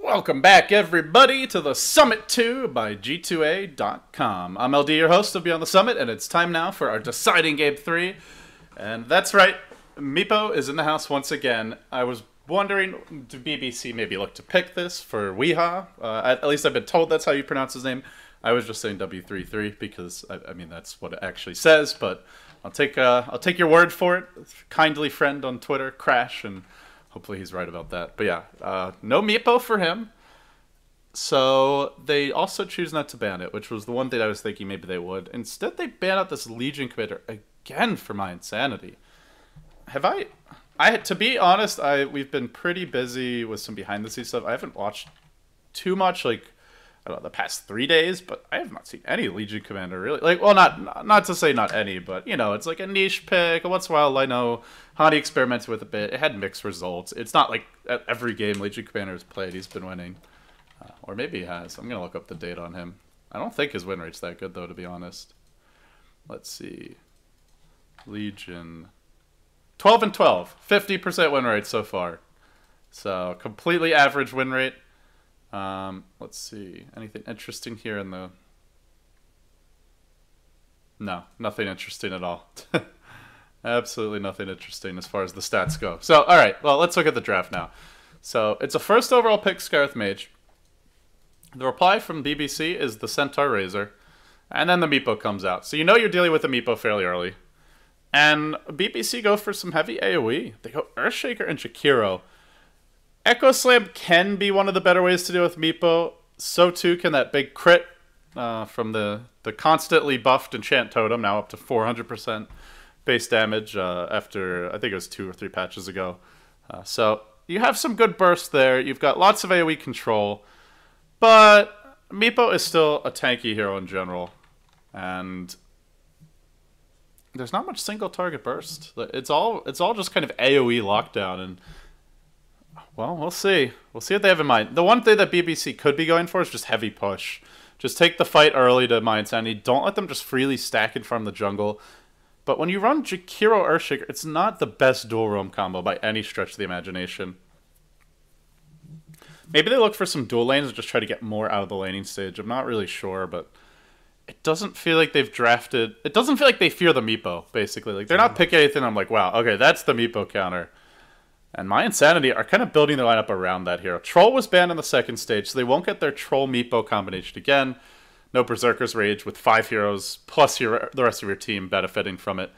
Welcome back, everybody, to the Summit 2 by G2A.com. I'm LD, your host of Beyond the Summit, and it's time now for our deciding Game 3. And that's right, Meepo is in the house once again. I was wondering, do BBC maybe look to pick this for mYi? At least I've been told that's how you pronounce his name. I was just saying W33 because, I mean, that's what it actually says, but I'll take your word for it. Kindly friend on Twitter, Crash, and hopefully he's right about that. But yeah, no Meepo for him. So they also choose not to ban it, which was the one thing I was thinking maybe they would. Instead, they ban out this Legion commander again for my insanity. To be honest, we've been pretty busy with some behind-the-scenes stuff. I haven't watched too much, like, I don't know, the past 3 days, but I have not seen any Legion commander, really. Like, well, not to say not any, but, you know, it's like a niche pick. Once in a while, I know Hani experimented with a bit. It had mixed results. It's not like at every game Legion commander has played, he's been winning. Or maybe he has. I'm going to look up the data on him. I don't think his win rate's that good, though, to be honest. Let's see. Legion. 12 and 12. 50% win rate so far. So, completely average win rate. Let's see. Anything interesting here in the... No, nothing interesting at all. Absolutely nothing interesting as far as the stats go. So, alright, well, let's look at the draft now. So, it's a first overall pick, Scarith Mage. The reply from BBC is the Centaur Razor. And then the Meepo comes out. So you know you're dealing with a Meepo fairly early. And BBC go for some heavy AoE. They go Earthshaker and Jakiro. Echo Slam can be one of the better ways to deal with Meepo. So too can that big crit from the constantly buffed Enchant Totem, now up to 400% base damage after, I think it was 2 or 3 patches ago. So you have some good bursts there. You've got lots of AoE control. But Meepo is still a tanky hero in general. And there's not much single target burst. It's all just kind of AoE lockdown, and well, we'll see. We'll see what they have in mind. The one thing that BBC could be going for is just heavy push. Just take the fight early to my insanity. Don't let them just freely stack in front of the jungle. But when you run Jakiro Earthshaker, it's not the best dual roam combo by any stretch of the imagination. Maybe they look for some dual lanes and just try to get more out of the laning stage. I'm not really sure, but it doesn't feel like they've drafted... It doesn't feel like they fear the Meepo, basically. Like, they're not picking anything. I'm like, wow, okay, that's the Meepo counter. And my insanity are kind of building their lineup around that hero. Troll was banned in the second stage, so they won't get their Troll Meepo combination again. No Berserker's Rage with 5 heroes, plus the rest of your team benefiting from it.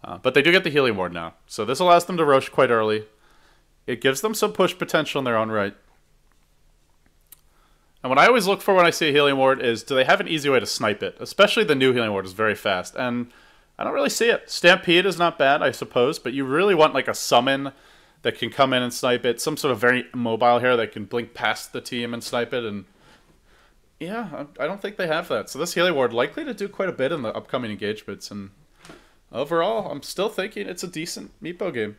But they do get the Healing Ward now. So this allows them to Rosh quite early. It gives them some push potential in their own right. And what I always look for when I see a Healing Ward is, do they have an easy way to snipe it? Especially the new Healing Ward is very fast. And I don't really see it. Stampede is not bad, I suppose, but you really want like a summon that can come in and snipe it. Some sort of very mobile hero that can blink past the team and snipe it. And yeah, I don't think they have that. So this Healing Ward likely to do quite a bit in the upcoming engagements. And overall, I'm still thinking it's a decent Meepo game.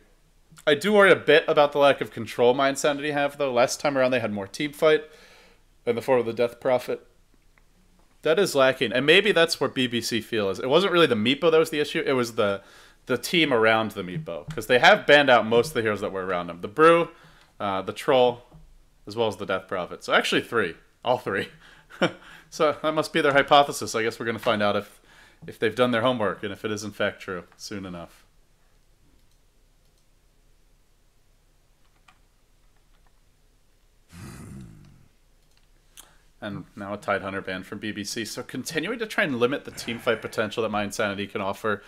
I do worry a bit about the lack of control my insanity have, though. Last time around, they had more team fight in the form of the Death Prophet. That is lacking. And maybe that's where BBC feels. It wasn't really the Meepo that was the issue. It was the team around the Meepo. Because they have banned out most of the heroes that were around them. The Brew, the Troll, as well as the Death Prophet. So actually 3. All 3. So that must be their hypothesis. I guess we're going to find out if they've done their homework and if it is in fact true soon enough. And now a Tidehunter ban from BBC. So continuing to try and limit the teamfight potential that my insanity can offer.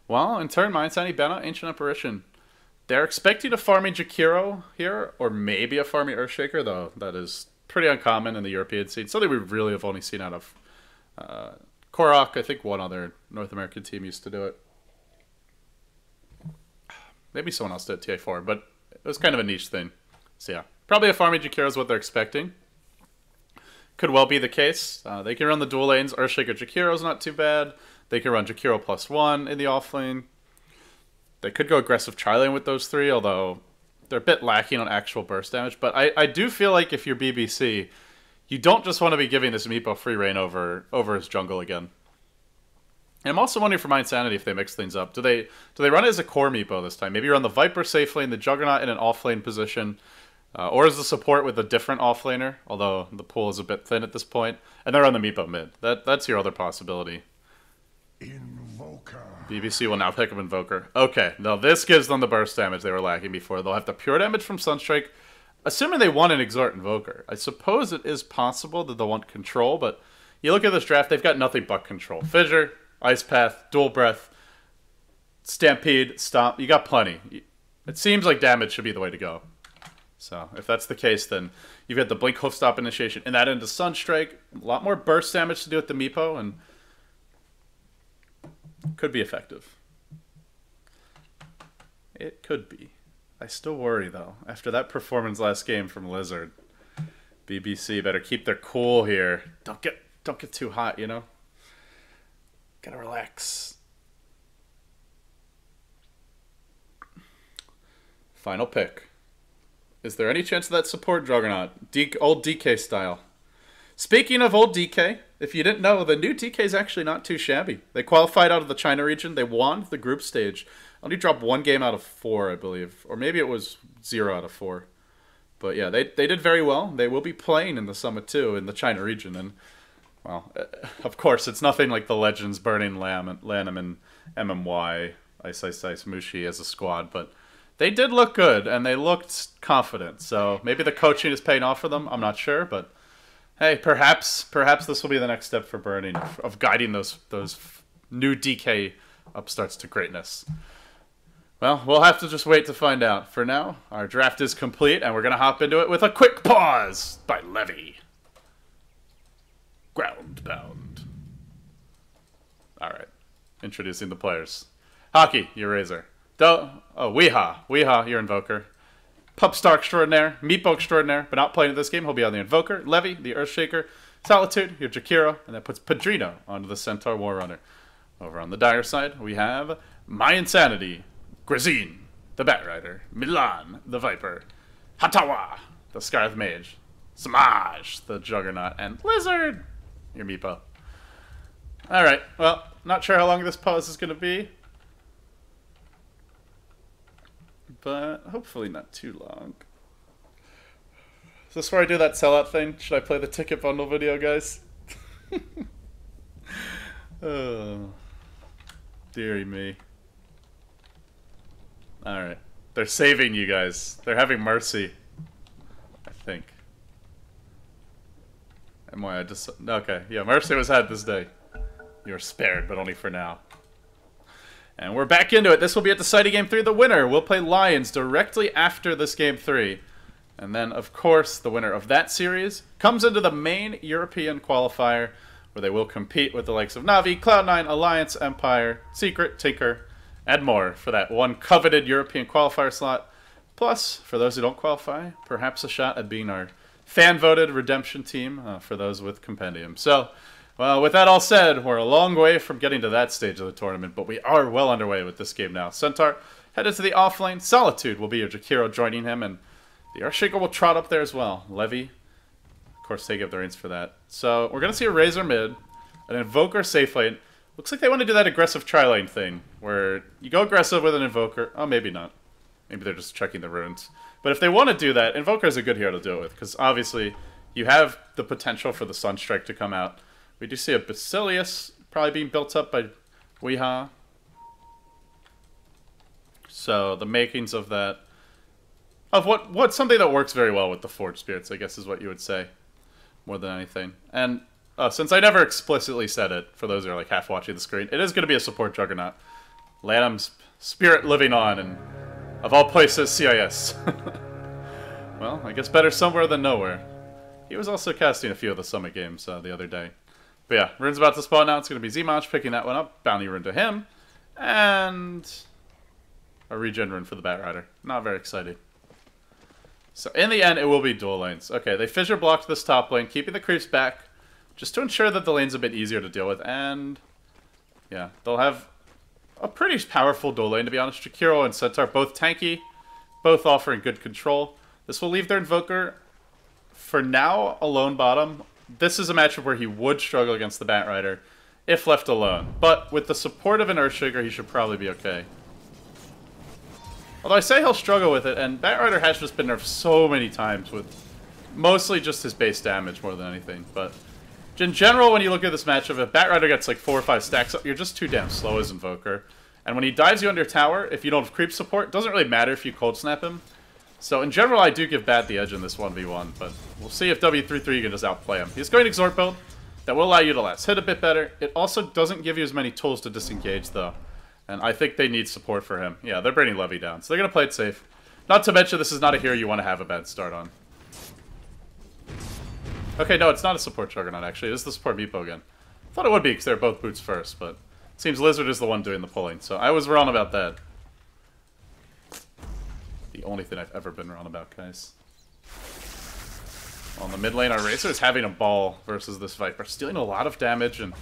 Well, in turn, my insanity ban out Ancient Apparition. They're expecting a farming Jakiro here, or maybe a farming Earthshaker, though that is pretty uncommon in the European scene. Something we really have only seen out of Korok. I think one other North American team used to do it. Maybe someone else did TA4, but it was kind of a niche thing. So yeah, probably a farming Jakiro is what they're expecting. Could well be the case. They can run the dual lanes. Earthshaker Jakiro's not too bad. They can run Jakiro +1 in the offlane. They could go aggressive tri-lane with those three, although they're a bit lacking on actual burst damage. But I do feel like if you're BBC, you don't just want to be giving this Meepo free reign over his jungle again. And I'm also wondering for mYinsanity if they mix things up. Do they run it as a core Meepo this time? Maybe run the Viper safe lane, the Juggernaut in an offlane position, or as the support with a different offlaner, although the pool is a bit thin at this point, and then run the Meepo mid. That's your other possibility. Invoker. BBC will now pick up Invoker. Okay, now this gives them the burst damage they were lacking before. They'll have the pure damage from Sunstrike, assuming they want an Exort Invoker. I suppose it is possible that they'll want control, but you look at this draft, they've got nothing but control. Fissure, Ice Path, Dual Breath, Stampede, Stomp. You got plenty. It seems like damage should be the way to go. So if that's the case, then you've got the Blink Hoof Stop initiation and that into Sunstrike. A lot more burst damage to do with the Meepo, and could be effective. It could be. I still worry, though. After that performance last game from Lizard, BBC better keep their cool here. Don't get too hot, you know? Gotta relax. Final pick. Is there any chance of that support Juggernaut? Old DK style. Speaking of old DK, if you didn't know, the new DK is actually not too shabby. They qualified out of the China region. They won the group stage. Only dropped 1 game out of 4, I believe. Or maybe it was 0 out of 4. But yeah, they did very well. They will be playing in the Summit 2 in the China region. And, well, of course, it's nothing like the Legends Burning Lanham and mYi, Ice Mushi as a squad. But they did look good, and they looked confident. So maybe the coaching is paying off for them. I'm not sure, but hey, perhaps this will be the next step for Burning, of guiding those new DK upstarts to greatness. Well, we'll have to just wait to find out. For now, our draft is complete, and we're going to hop into it with a quick pause by Levy. Groundbound. All right, introducing the players. Hockey, your Razor. Weeha, your Invoker. Pupstar extraordinaire, Meepo extraordinaire, but not playing in this game. He'll be on the Invoker. Levy, the Earthshaker. Solitude, your Jakiro, and that puts Padrino onto the Centaur Warrunner. Over on the dire side, we have mYinsanity, Grazine, the Batrider, Milan, the Viper, Hatawa, the Scarth Mage, Samaj, the Juggernaut, and Lizard, your Meepo. Alright, well, not sure how long this pause is going to be, but hopefully not too long. Is this where I do that sellout thing? Should I play the ticket bundle video, guys? Oh, dearie me. Alright. They're saving you guys. They're having mercy. I think. mYi just... Okay, yeah, mercy was had this day. You're spared, but only for now. And we're back into it. This will be at the site of Game 3. The winner will play Lions directly after this Game 3. And then, of course, the winner of that series comes into the main European qualifier, where they will compete with the likes of Na'Vi, Cloud9, Alliance, Empire, Secret, Tinker, and more for that one coveted European qualifier slot. Plus, for those who don't qualify, perhaps a shot at being our fan-voted redemption team for those with Compendium. So, well, with that all said, we're a long way from getting to that stage of the tournament, but we are well underway with this game now. Centaur headed to the offlane. Solitude will be your Jakiro joining him, and the Earthshaker will trot up there as well. Levy, of course, take up the reins for that. So, we're going to see a Razor mid, an Invoker safe lane. Looks like they want to do that aggressive tri-lane thing, where you go aggressive with an Invoker. Oh, maybe not. Maybe they're just checking the runes. But if they want to do that, Invoker is a good hero to do it with, because obviously you have the potential for the Sunstrike to come out. We do see a Basilius probably being built up by Weeha. So the makings of that, of what's something that works very well with the Forge Spirits, I guess is what you would say, more than anything. And since I never explicitly said it, for those who are like half watching the screen, it is going to be a support Juggernaut. Lanham's spirit living on, and of all places, CIS. Well, I guess better somewhere than nowhere. He was also casting a few of the Summit games the other day. But yeah, rune's about to spawn now. It's going to be Zmach picking that one up. Bounty rune to him. And a regen rune for the Batrider. Not very exciting. So in the end, it will be dual lanes. Okay, they fissure blocked this top lane, keeping the creeps back, just to ensure that the lane's a bit easier to deal with. And yeah, they'll have a pretty powerful dual lane, to be honest. Jakiro and Centaur, both tanky, both offering good control. This will leave their Invoker, for now, alone bottom. This is a matchup where he would struggle against the Batrider if left alone. But with the support of an Earthshaker, he should probably be okay. Although I say he'll struggle with it, and Batrider has just been nerfed so many times with mostly just his base damage more than anything. But in general, when you look at this matchup, if Batrider gets like 4 or 5 stacks up, you're just too damn slow as Invoker. And when he dives you under tower, if you don't have creep support, it doesn't really matter if you cold snap him. So in general, I do give Bat the edge in this 1v1, but we'll see if W33 can just outplay him. He's going Exort build. That will allow you to last hit a bit better. It also doesn't give you as many tools to disengage, though. And I think they need support for him. Yeah, they're bringing Levy down, so they're going to play it safe. Not to mention, this is not a hero you want to have a bad start on. Okay, no, it's not a support Juggernaut, actually. It is the support Meepo again. Thought it would be, because they're both boots first, but it seems Lizard is the one doing the pulling, so I was wrong about that. The only thing I've ever been wrong about, guys. On the mid lane, our Razor is having a ball versus this Viper, stealing a lot of damage, and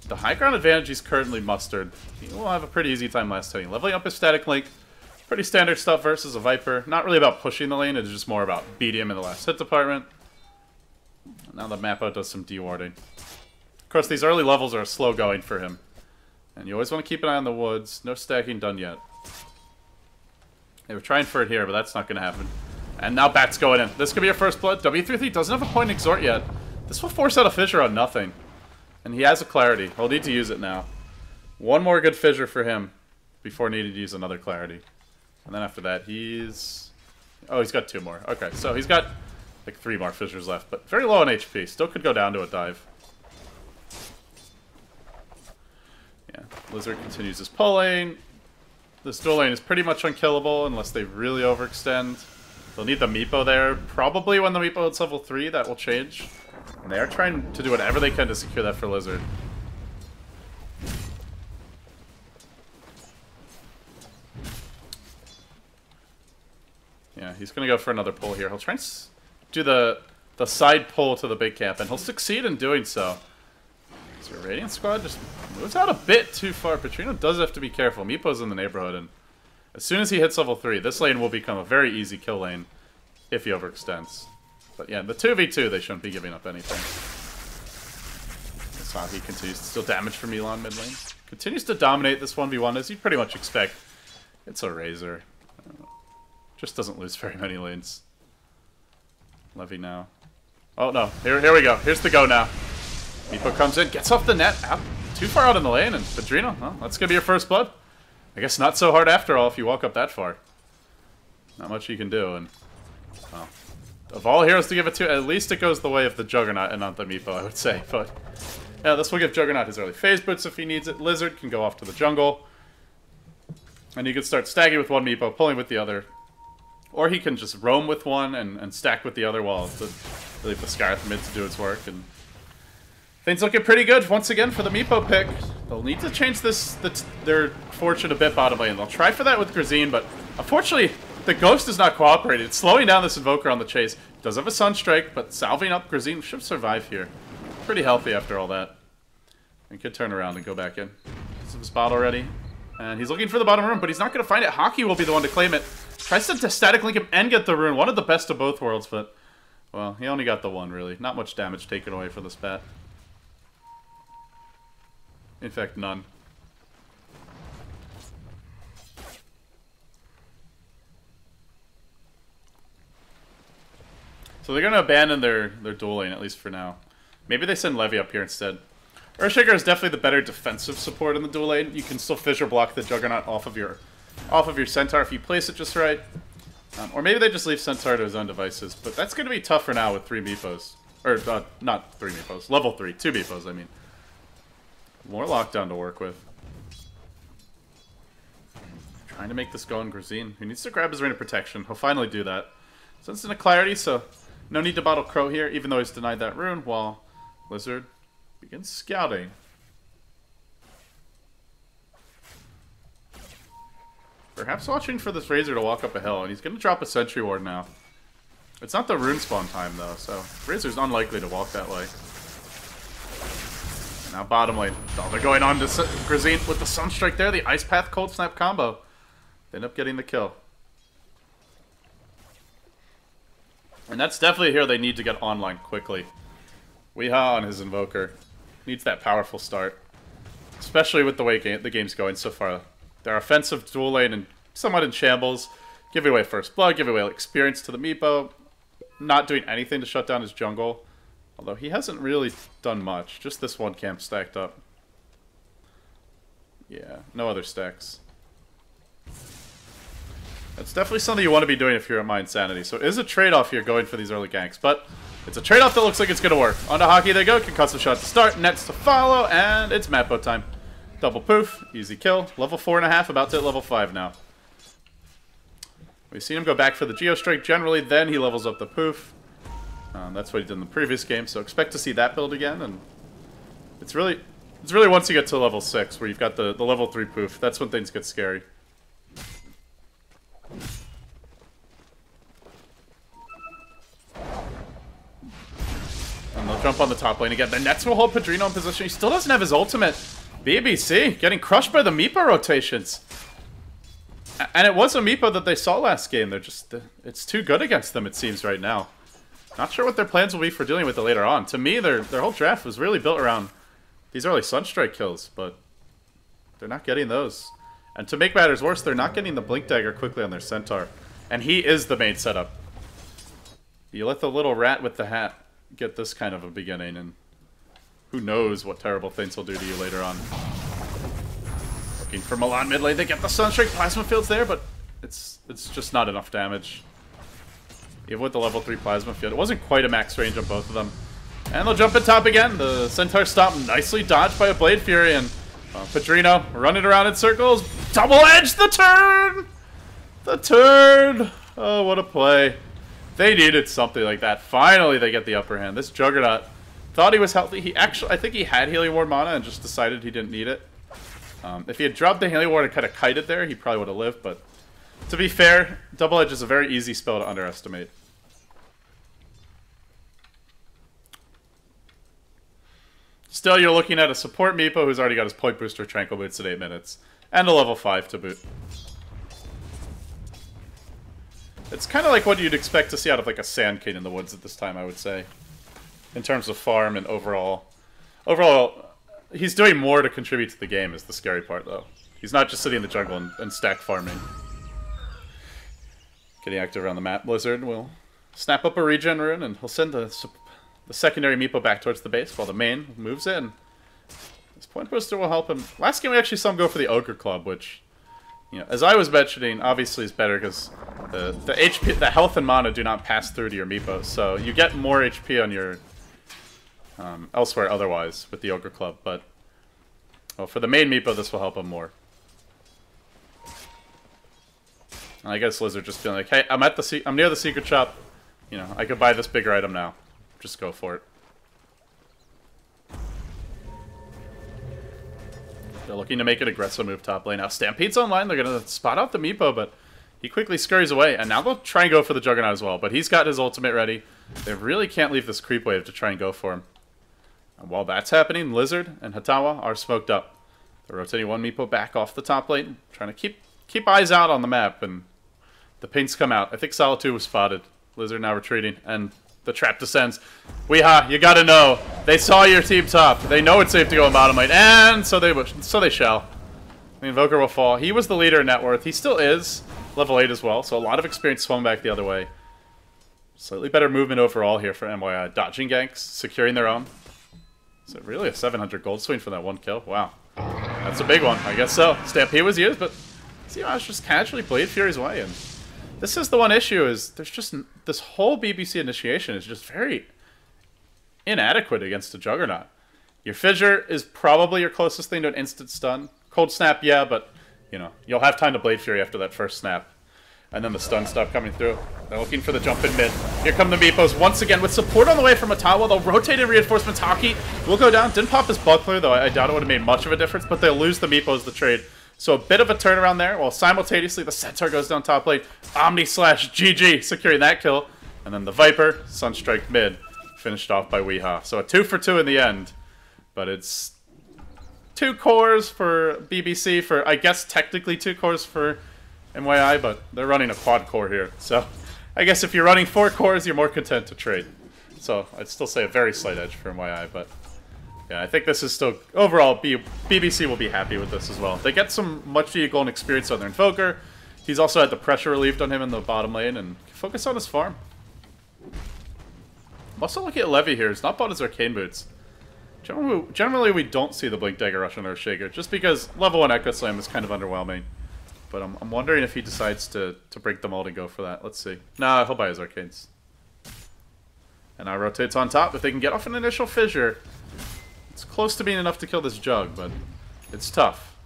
the high ground advantage he's currently mustered. He will have a pretty easy time last hitting. Leveling up his static link, pretty standard stuff versus a Viper. Not really about pushing the lane, it's just more about beating him in the last hit department. Now the Mappo does some dewarding. Of course, these early levels are slow going for him. And you always want to keep an eye on the woods. No stacking done yet. They were trying for it here, but that's not going to happen. And now Bat's going in. This could be your first blood. W33 doesn't have a point in Exort yet. This will force out a Fissure on nothing. And he has a Clarity. He'll need to use it now. One more good Fissure for him before needing to use another Clarity. And then after that, he's... Oh, he's got 2 more. Okay, so he's got like 3 more Fissures left, but very low on HP. Still could go down to a dive. Yeah, Lizard continues his pulling. This dual lane is pretty much unkillable unless they really overextend. They'll need the Meepo there. Probably when the Meepo hits level 3, that will change. And they are trying to do whatever they can to secure that for Lizard. Yeah, he's going to go for another pull here. He'll try and do the side pull to the big camp, and he'll succeed in doing so. So Radiant Squad just moves out a bit too far. Petrino does have to be careful. Meepo's in the neighborhood, and as soon as he hits level 3, this lane will become a very easy kill lane if he overextends. But yeah, the 2v2, they shouldn't be giving up anything. That's how he continues to steal damage from Elon mid lane. Continues to dominate this 1v1, as you'd pretty much expect. It's a Razor. Just doesn't lose very many lanes. Levy now. Oh no, here we go. Here's the go now. Meepo comes in, gets off the net, out, too far out in the lane, and Padrino, well, that's going to be your first blood. I guess not so hard after all if you walk up that far. Not much you can do, and well, of all heroes to give it to, at least it goes the way of the Juggernaut and not the Meepo, I would say. But yeah, this will give Juggernaut his early phase boots if he needs it. Lizard can go off to the jungle, and he can start stacking with one Meepo, pulling with the other. Or he can just roam with one and stack with the other while to leave the Scarth mid to do its work. And things looking pretty good once again for the Meepo pick. They'll need to change their fortune a bit bottom lane. They'll try for that with Grazine, but unfortunately, the Ghost is not cooperating. It's slowing down this Invoker on the chase. Does have a Sunstrike, but salving up Grazine should survive here. Pretty healthy after all that. And could turn around and go back in. This is his spot already. And he's looking for the bottom room, but he's not going to find it. Hockey will be the one to claim it. Tries to static link him and get the rune. One of the best of both worlds, but, well, he only got the one, really. Not much damage taken away for this Bat. In fact, none. So they're going to abandon their dual lane, at least for now. Maybe they send Levy up here instead. Earthshaker is definitely the better defensive support in the dual lane. You can still fissure block the Juggernaut off of your Centaur if you place it just right. Or maybe they just leave Centaur to his own devices. But that's going to be tough for now with 3 Meepos. Or, not 3 Meepos. Level 3. 2 Meepos, I mean. More lockdown to work with. Trying to make this go on Grazine, who needs to grab his Ring of Protection. He'll finally do that. So it's in a Clarity, so no need to bottle Crow here, even though he's denied that rune, while Lizard begins scouting. Perhaps watching for this Razor to walk up a hill, and he's going to drop a Sentry Ward now. It's not the rune spawn time, though, so Razor's unlikely to walk that way. And now bottom lane. Oh, they're going on to Grazine with the Sunstrike there, the Ice Path Cold Snap combo. They end up getting the kill. And that's definitely a hero they need to get online quickly. mYi on his Invoker needs that powerful start. Especially with the way the game's going so far. Their offensive dual lane and somewhat in shambles. Giving away first blood, giving away experience to the Meepo. Not doing anything to shut down his jungle. Although he hasn't really done much. Just this one camp stacked up. Yeah, no other stacks. That's definitely something you want to be doing if you're at mYinsanity. So it is a trade-off here going for these early ganks. But it's a trade-off that looks like it's going to work. Onto Hockey they go. Concussive shot to start. Nets to follow. And it's Mappo time. Double poof. Easy kill. Level 4.5. About to hit level 5 now. We've seen him go back for the Geostrike generally. Then he levels up the poof. That's what he did in the previous game. So expect to see that build again. And it's really once you get to level 6 where you've got the level 3 poof. That's when things get scary. And they'll jump on the top lane again. The Nets will hold Padrino in position. He still doesn't have his ultimate. BBC getting crushed by the Meepo rotations. And it was a Meepo that they saw last game. They're just... It's too good against them, it seems, right now. Not sure what their plans will be for dealing with it later on. To me, their whole draft was really built around these early Sunstrike kills, but they're not getting those. And to make matters worse, they're not getting the Blink Dagger quickly on their Centaur. And he is the main setup. You let the little rat with the hat get this kind of a beginning, and who knows what terrible things he'll do to you later on. Looking for Milan mid lane, they get the Sunstrike Plasma Fields there, but it's just not enough damage. Even with the level 3 Plasma Field, it wasn't quite a max range on both of them. And they'll jump in top again. The Centaur Stomp nicely dodged by a Blade Fury, and Padrino running around in circles. Double edge the turn! The turn! Oh, what a play. They needed something like that. Finally, they get the upper hand. This Juggernaut thought he was healthy. He actually, I think he had Healing Ward mana and just decided he didn't need it. If he had dropped the Healing Ward and kind of kited there, he probably would have lived, but to be fair, Double Edge is a very easy spell to underestimate. Still, you're looking at a support Meepo who's already got his Point Booster Tranquil Boots at 8 minutes. And a level 5 to boot. It's kind of like what you'd expect to see out of like a Sand King in the woods at this time, I would say. In terms of farm and overall. Overall, he's doing more to contribute to the game is the scary part, though. He's not just sitting in the jungle and stack farming. Getting active around the map, Blizzard will snap up a regen rune, and he'll send the secondary Meepo back towards the base while the main moves in. This Point Booster will help him. Last game we actually saw him go for the Ogre Club, which, you know, as I was mentioning, obviously is better because the HP, the health and mana do not pass through to your Meepos, so you get more HP on your elsewhere otherwise with the Ogre Club. But well, for the main Meepo, this will help him more. And I guess Lizard just feeling like, hey, I'm near the secret shop. You know, I could buy this bigger item now. Just go for it. They're looking to make an aggressive move top lane. Now Stampede's online. They're going to spot out the Meepo, but he quickly scurries away. And now they'll try and go for the Juggernaut as well. But he's got his ultimate ready. They really can't leave this creep wave to try and go for him. And while that's happening, Lizard and Hatawa are smoked up. They're rotating one Meepo back off the top lane, trying to keep eyes out on the map. And the pinks come out. I think Solitude was spotted. Lizard now retreating, and the trap descends. mYi, you gotta know. They saw your team top. They know it's safe to go in bottom lane, and so they shall. The Invoker will fall. He was the leader in net worth. He still is. Level 8 as well, so a lot of experience swung back the other way. Slightly better movement overall here for mYi. Dodging ganks, securing their own. Is it really a 700 gold swing for that one kill? Wow. That's a big one. I guess so. Stampede was used, but mYi's just casually Blade Fury's way, and this is the one issue, is there's just... This whole BBC initiation is just very inadequate against a Juggernaut. Your Fissure is probably your closest thing to an instant stun. Cold Snap, yeah, but, you know, you'll have time to Blade Fury after that first snap. And then the stun stop coming through. They're looking for the jump in mid. Here come the Meepos once again with support on the way from Ottawa. They'll rotate in reinforcements. Hockey will go down. Didn't pop his buckler, though I doubt it would have made much of a difference, but they'll lose the Meepos the trade. So a bit of a turnaround there, while simultaneously the Centaur goes down top lane. Omni slash GG securing that kill. And then the Viper, Sunstrike mid, finished off by mYi. So a 2 for 2 in the end. But it's 2 cores for BBC, for I guess technically 2 cores for mYi, but they're running a quad core here. So I guess if you're running 4 cores, you're more content to trade. So I'd still say a very slight edge for mYi, but yeah, I think this is still, overall, BBC will be happy with this as well. They get some much needed golden experience on their Invoker. He's also had the pressure relieved on him in the bottom lane, and focus on his farm. I'm also looking at Levy here. He's not bought his Arcane Boots. Generally, we don't see the Blink Dagger Rush on Earthshaker, just because level 1 Echo Slam is kind of underwhelming. But I'm wondering if he decides to break them all to go for that. Let's see. Nah, he'll buy his Arcanes. And now rotates on top. If they can get off an initial Fissure, it's close to being enough to kill this Jug, but it's tough.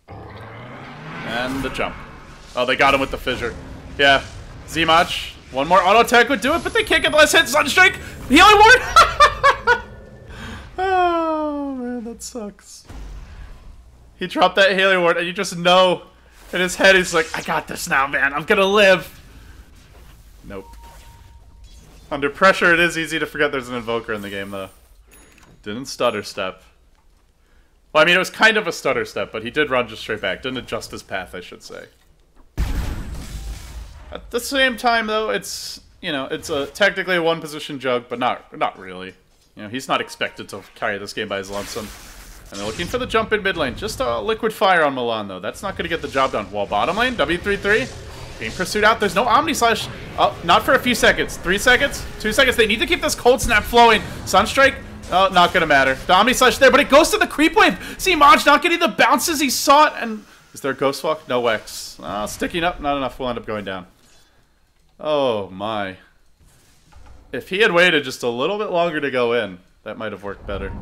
And the jump. Oh, they got him with the Fissure. Yeah. Zmach. One more auto attack would do it, but they can't get the last hit. Sunstrike! Healing ward! Oh, man, that sucks. He dropped that healing ward, and you just know in his head, he's like, I got this now, man. I'm gonna live. Nope. Under pressure, it is easy to forget there's an Invoker in the game, though. Didn't stutter step. Well, I mean, it was kind of a stutter step, but he did run just straight back. Didn't adjust his path, I should say. At the same time, though, it's, you know, it's technically a one-position Jug, but not really. You know, he's not expected to carry this game by his lonesome. And they're looking for the jump in mid lane. Just a liquid fire on Milan, though. That's not going to get the job done. Wall bottom lane, W33 being pursued out. There's no Omni Slash. Oh, not for a few seconds. 3 seconds? 2 seconds. They need to keep this Cold Snap flowing. Sunstrike. Oh, not going to matter. The Omni Slash there, but it goes to the creep wave. See, Maj not getting the bounces he sought. And is there a Ghost Walk? No Wex. Sticking up. Not enough. We'll end up going down. Oh, my. If he had waited just a little bit longer to go in, that might have worked better.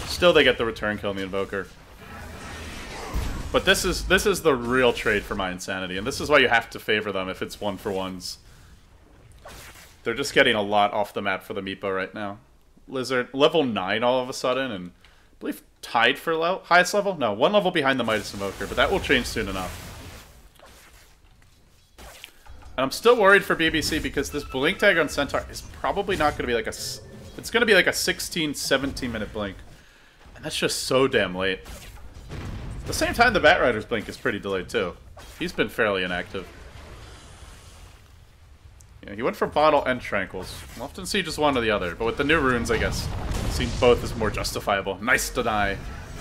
Still, they get the return kill on the Invoker. But this is the real trade for my Insanity, and this is why you have to favor them if it's 1-for-1s. They're just getting a lot off the map for the Meepo right now. Lizard, level 9 all of a sudden, and I believe tied for highest level? No, 1 level behind the Midas Invoker, but that will change soon enough. And I'm still worried for BBC because this Blink Tag on Centaur is probably not going to be like a... It's going to be like a 16, 17-minute blink. And that's just so damn late. At the same time, the Batrider's blink is pretty delayed, too. He's been fairly inactive. Yeah, he went for Bottle and Tranquils. We'll often see just one or the other, but with the new runes, I guess, seeing both is more justifiable. Nice deny.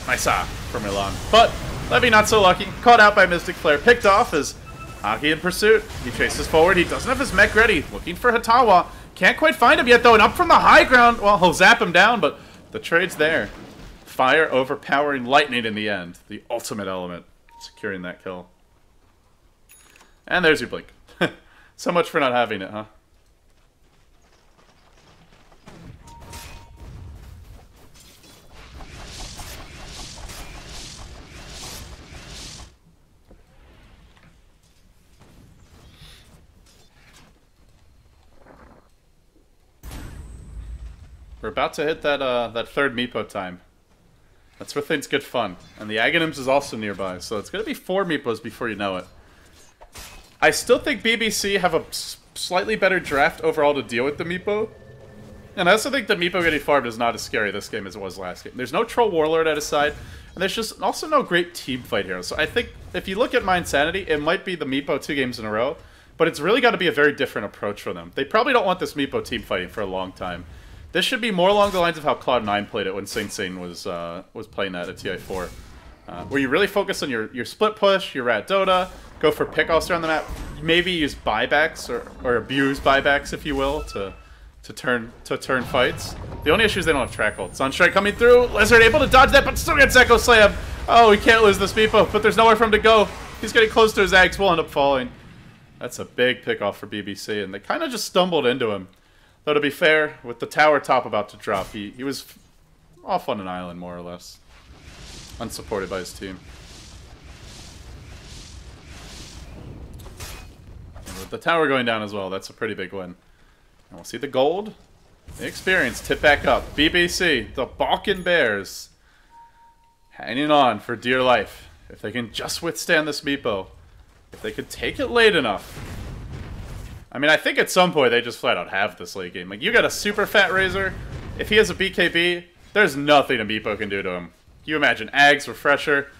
Nice for Milan. But Levy not so lucky. Caught out by Mystic Flare. Picked off as Aki in pursuit. He chases forward. He doesn't have his mech ready. Looking for Hatawa. Can't quite find him yet, though. And up from the high ground, well, he'll zap him down, but the trade's there. Fire overpowering lightning in the end. The ultimate element. Securing that kill. And there's your blink. So much for not having it, huh? We're about to hit that third Meepo time. That's where things get fun. And the Aghanims is also nearby, so it's going to be 4 Meepos before you know it. I still think BBC have a slightly better draft overall to deal with the Meepo. And I also think the Meepo getting farmed is not as scary this game as it was last game. There's no Troll Warlord at his side, and there's just also no great team fight here. So I think if you look at my Insanity, it might be the Meepo 2 games in a row, but it's really got to be a very different approach for them. They probably don't want this Meepo team fighting for a long time. This should be more along the lines of how Cloud9 played it when Sing Sing was playing that at TI4. Where you really focus on your split push, your Rat Dota, go for pickoffs around the map, maybe use buybacks or abuse buybacks, if you will, to turn fights. The only issue is they don't have track hold. Sunstrike coming through, Lizard able to dodge that, but still gets Echo Slam. Oh, we can't lose this Meepo, but there's nowhere for him to go. He's getting close to his Ags, will end up falling. That's a big pickoff for BBC, and they kind of just stumbled into him. Though to be fair, with the tower top about to drop, he was off on an island, more or less. unsupported by his team. And with the tower going down as well, that's a pretty big win. And we'll see the gold, the experience tip back up. BBC, the Balkan Bears, hanging on for dear life. If they can just withstand this Meepo, if they could take it late enough. I mean, I think at some point they just flat out have this late game. Like, you got a super fat Razor. If he has a BKB, there's nothing a Meepo can do to him. Can you imagine Ags, Refresher?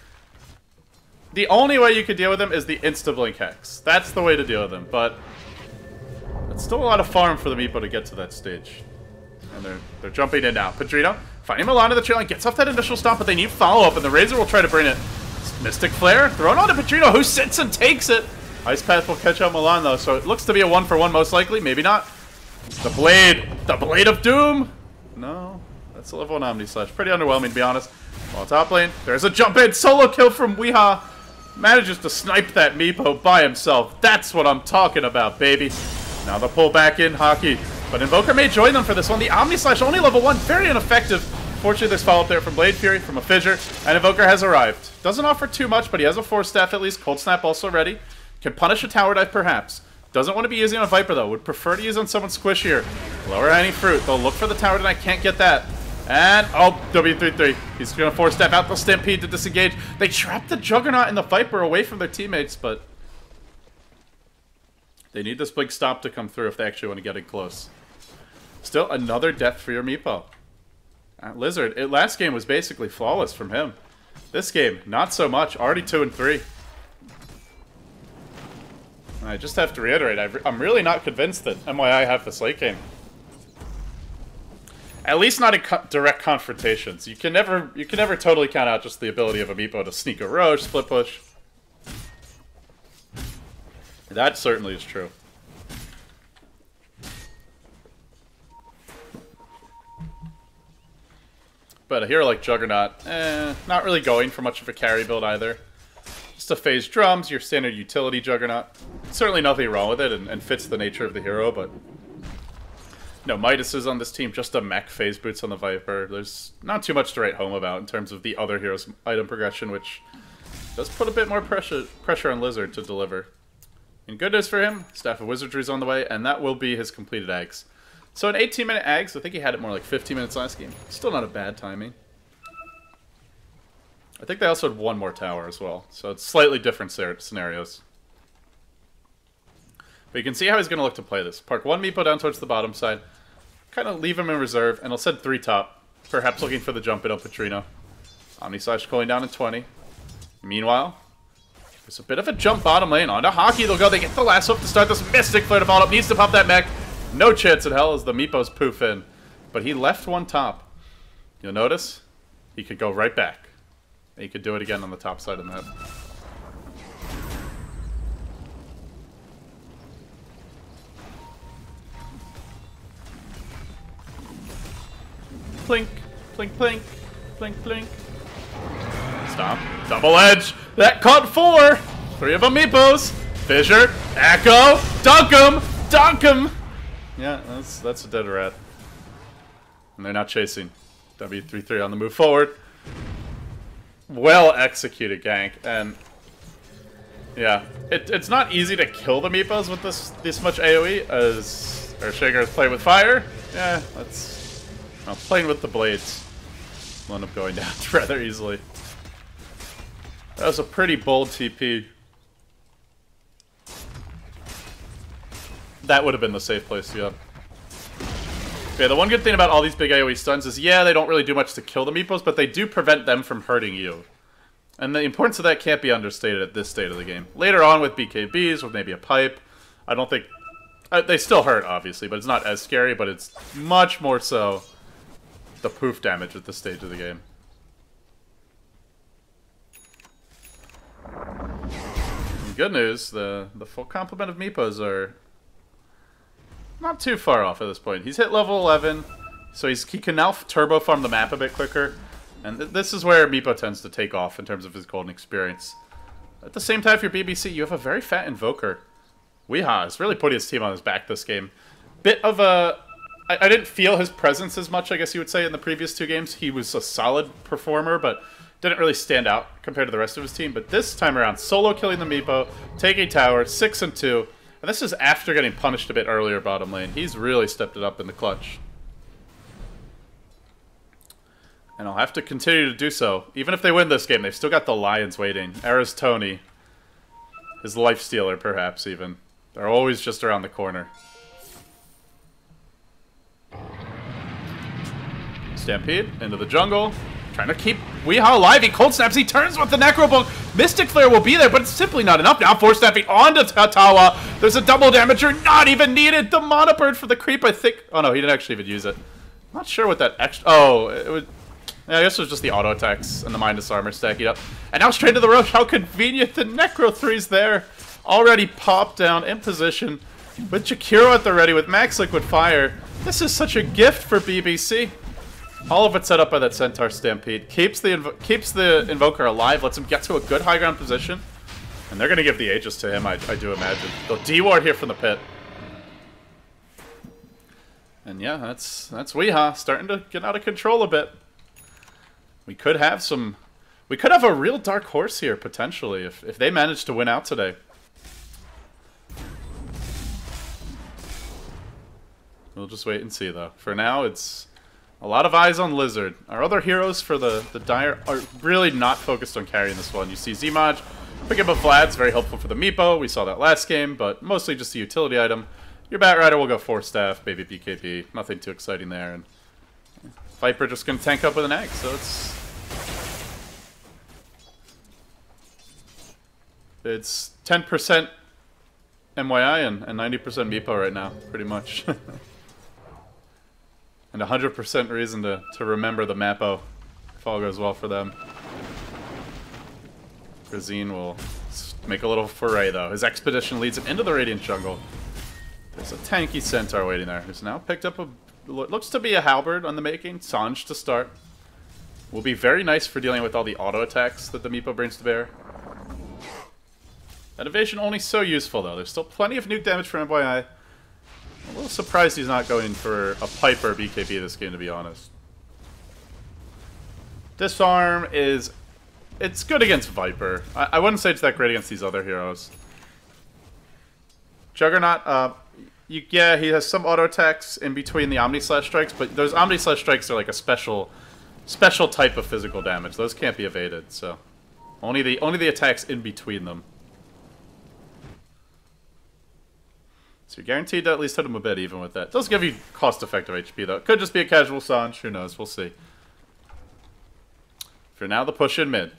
The only way you could deal with him is the Insta-Blink Hex. That's the way to deal with him, but it's still a lot of farm for the Meepo to get to that stage. And they're jumping in now. Pedrino finding Milan in the trail line, gets off that initial stomp, but they need follow-up, and the Razor will try to bring it. Mystic Flare thrown onto Pedrino, who sits and takes it. Ice Path will catch out Milan, though, so it looks to be a 1-for-1 most likely. Maybe not. The Blade of Doom. No, that's a level 1 Omni Slash. Pretty underwhelming, to be honest. While top lane, there's a jump in. Solo kill from mYi. Manages to snipe that Meepo by himself. That's what I'm talking about, baby. Now the pull back in hockey. But Invoker may join them for this one. The Omni Slash only level 1, very ineffective. Fortunately, there's follow-up there from Blade Fury, from a Fissure, and Invoker has arrived. Doesn't offer too much, but he has a Force Staff at least. Cold Snap also ready. Can punish a Tower Dive, perhaps. Doesn't want to be using on a Viper, though. Would prefer to use on someone squishier. Lower hanging fruit. They'll look for the Tower tonight. Can't get that. And, oh, W33. He's going to Force Staff out the Stampede to disengage. They trap the Juggernaut and the Viper away from their teammates, but they need this big stop to come through if they actually want to get in close. Still another death for your Meepo. Lizard, last game was basically flawless from him. This game, not so much. Already 2 and 3. I just have to reiterate, I'm really not convinced that mYi have this late game. At least not in direct confrontations. You can never totally count out just the ability of a Meepo to sneak a Roche, split push. That certainly is true. But a hero like Juggernaut, not really going for much of a carry build either. Just a phase drums, your standard utility Juggernaut. Certainly nothing wrong with it and fits the nature of the hero, but no, Midas is on this team, just a mech phase boots on the Viper. There's not too much to write home about in terms of the other hero's item progression, which does put a bit more pressure on Lizard to deliver. And good news for him, Staff of Wizardry is on the way, and that will be his completed Ags. So an 18-minute Ags, I think he had it more like 15 minutes last game. Still not a bad timing. I think they also had one more tower as well, so it's slightly different scenarios. But you can see how he's going to look to play this. Park one Meepo down towards the bottom side, kind of leave him in reserve, and he'll send 3 top, perhaps looking for the jump in on Petrino. Omni Slash going down in 20. Meanwhile, there's a bit of a jump bottom lane. Onto Hockey they'll go. They get the last hook to start this Mystic Flare to follow up. Needs to pop that mech. No chance in hell as the Meepos poof in. But he left one top. You'll notice he could go right back. And he could do it again on the top side of the map. Plink, plink, plink, plink, plink. Stop. Double edge. That caught 4. 3 of them Meepos. Fissure. Echo. Dunk him. Dunk him. Yeah, that's a dead rat. And they're not chasing. W33 on the move forward. Well executed gank. And yeah, it's not easy to kill the Meepos with this much AoE as Earthshaker has played with fire. Yeah, that's playing with the blades. Will end up going down rather easily. That was a pretty bold TP. That would have been the safe place, yeah. Yeah, the one good thing about all these big AoE stuns is, yeah, they don't really do much to kill the Meepos, but they do prevent them from hurting you. And the importance of that can't be understated at this state of the game. Later on with BKBs, with maybe a pipe, I don't think... they still hurt, obviously, but it's not as scary, but it's much more so the poof damage at this stage of the game. And good news, the full complement of Meepos are not too far off at this point. He's hit level 11, so he can now turbo farm the map a bit quicker. And this is where Meepo tends to take off in terms of his golden experience. At the same time, if you're BBC, you have a very fat Invoker. mYi has really put his team on his back this game. Bit of a... I didn't feel his presence as much, I guess you would say, in the previous 2 games. He was a solid performer, but didn't really stand out compared to the rest of his team. But this time around, solo killing the Meepo, taking tower, 6 and 2. And this is after getting punished a bit earlier bottom lane. He's really stepped it up in the clutch. And I'll have to continue to do so. Even if they win this game, they've still got the Lions waiting. Era's Tony. His life stealer, perhaps, even. They're always just around the corner. Stampede into the jungle. Trying to keep mYi alive. He cold snaps. He turns with the Necrobook. Mystic Flare will be there, but it's simply not enough. Now force snapping onto Tatawa. There's a double damager. Not even needed. The Mana Bird for the creep, I think. Oh, no, he didn't actually even use it. Not sure what that extra... Oh, it would... Yeah, I guess it was just the auto attacks and the Mindless Armor stacking up. And now straight to the Roche. How convenient. The Necro-3's there. Already popped down in position. With Jakiro at the ready with Max Liquid Fire. This is such a gift for BBC. All of it set up by that Centaur Stampede. Keeps the Invoker alive. Lets him get to a good high ground position. And they're going to give the Aegis to him, I do imagine. They'll D-Ward here from the pit. And yeah, that's mYi starting to get out of control a bit. We could have a real dark horse here, potentially, if they manage to win out today. We'll just wait and see, though. For now, it's a lot of eyes on Lizard. Our other heroes for the Dire are really not focused on carrying this one. You see Zmaj pick up a Vlad's very helpful for the Meepo. We saw that last game, but mostly just a utility item. Your Batrider will go 4 staff, baby BKB. Nothing too exciting there. And Viper just going to tank up with an egg, so it's 10% mYi and 90% Meepo right now, pretty much. And 100% reason to remember the Mappo if all goes well for them. Grazine will make a little foray, though. His Expedition leads him into the Radiant Jungle. There's a tanky Centaur waiting there, who's now picked up looks to be a Halberd on the making. Sanj to start. Will be very nice for dealing with all the auto attacks that the Meepo brings to bear. That evasion only so useful, though. There's still plenty of nuke damage for mYi. I'm a little surprised he's not going for a Piper BKB this game, to be honest. Disarm is... It's good against Viper. I wouldn't say it's that great against these other heroes. Juggernaut, yeah, he has some auto attacks in between the Omni-Slash strikes, but those Omni-Slash strikes are like a special type of physical damage. Those can't be evaded, so... Only the attacks in between them. So you're guaranteed to at least hit him a bit even with that. It does give you cost-effective HP, though. It could just be a casual Sanj. Who knows? We'll see. For now, the push in mid.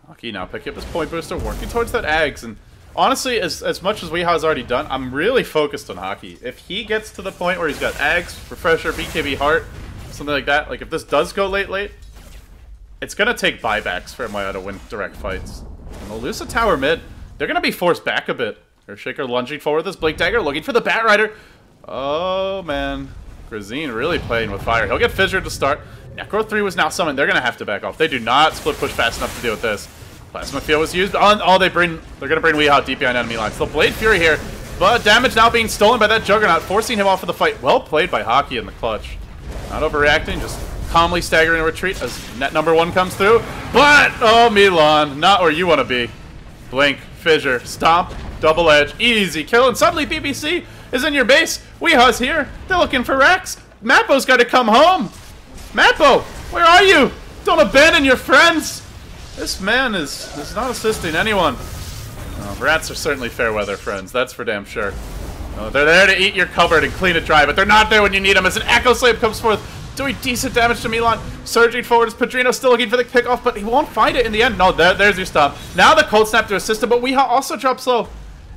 Hockey now picking up his point booster, working towards that Ags. And honestly, as much as mYi has already done, I'm really focused on Hockey. If he gets to the point where he's got Ags, Refresher, BKB Heart, something like that, like if this does go late, it's going to take buybacks for mYi to win direct fights. And they'll lose the tower mid. They're going to be forced back a bit. Earthshaker lunging forward with his Blink Dagger, looking for the Batrider. Oh, man. Grazine really playing with fire. He'll get Fissured to start. Necro 3 was now summoned. They're going to have to back off. They do not split push fast enough to deal with this. Plasma Field was used. They're going to bring mYi deep behind enemy lines. They'll Blade Fury here, but damage now being stolen by that Juggernaut, forcing him off of the fight. Well played by Hockey in the clutch. Not overreacting, just calmly staggering a retreat as net number 1 comes through. But, oh, Milan, not where you want to be. Blink, Fissure, Stomp, Double Edge, easy kill, and suddenly BBC is in your base. mYi's here. They're looking for Rex. Mappo's got to come home. Mappo, where are you? Don't abandon your friends. This man is not assisting anyone. Oh, rats are certainly fair weather friends, that's for damn sure. Oh, they're there to eat your cupboard and clean it dry, but they're not there when you need them as an Echo Slave comes forth, doing decent damage to Milan. Surging forward as Padrino still looking for the pickoff, but he won't find it in the end. No, there's your stop. Now the Cold Snap to assist him, but mYi also drops low.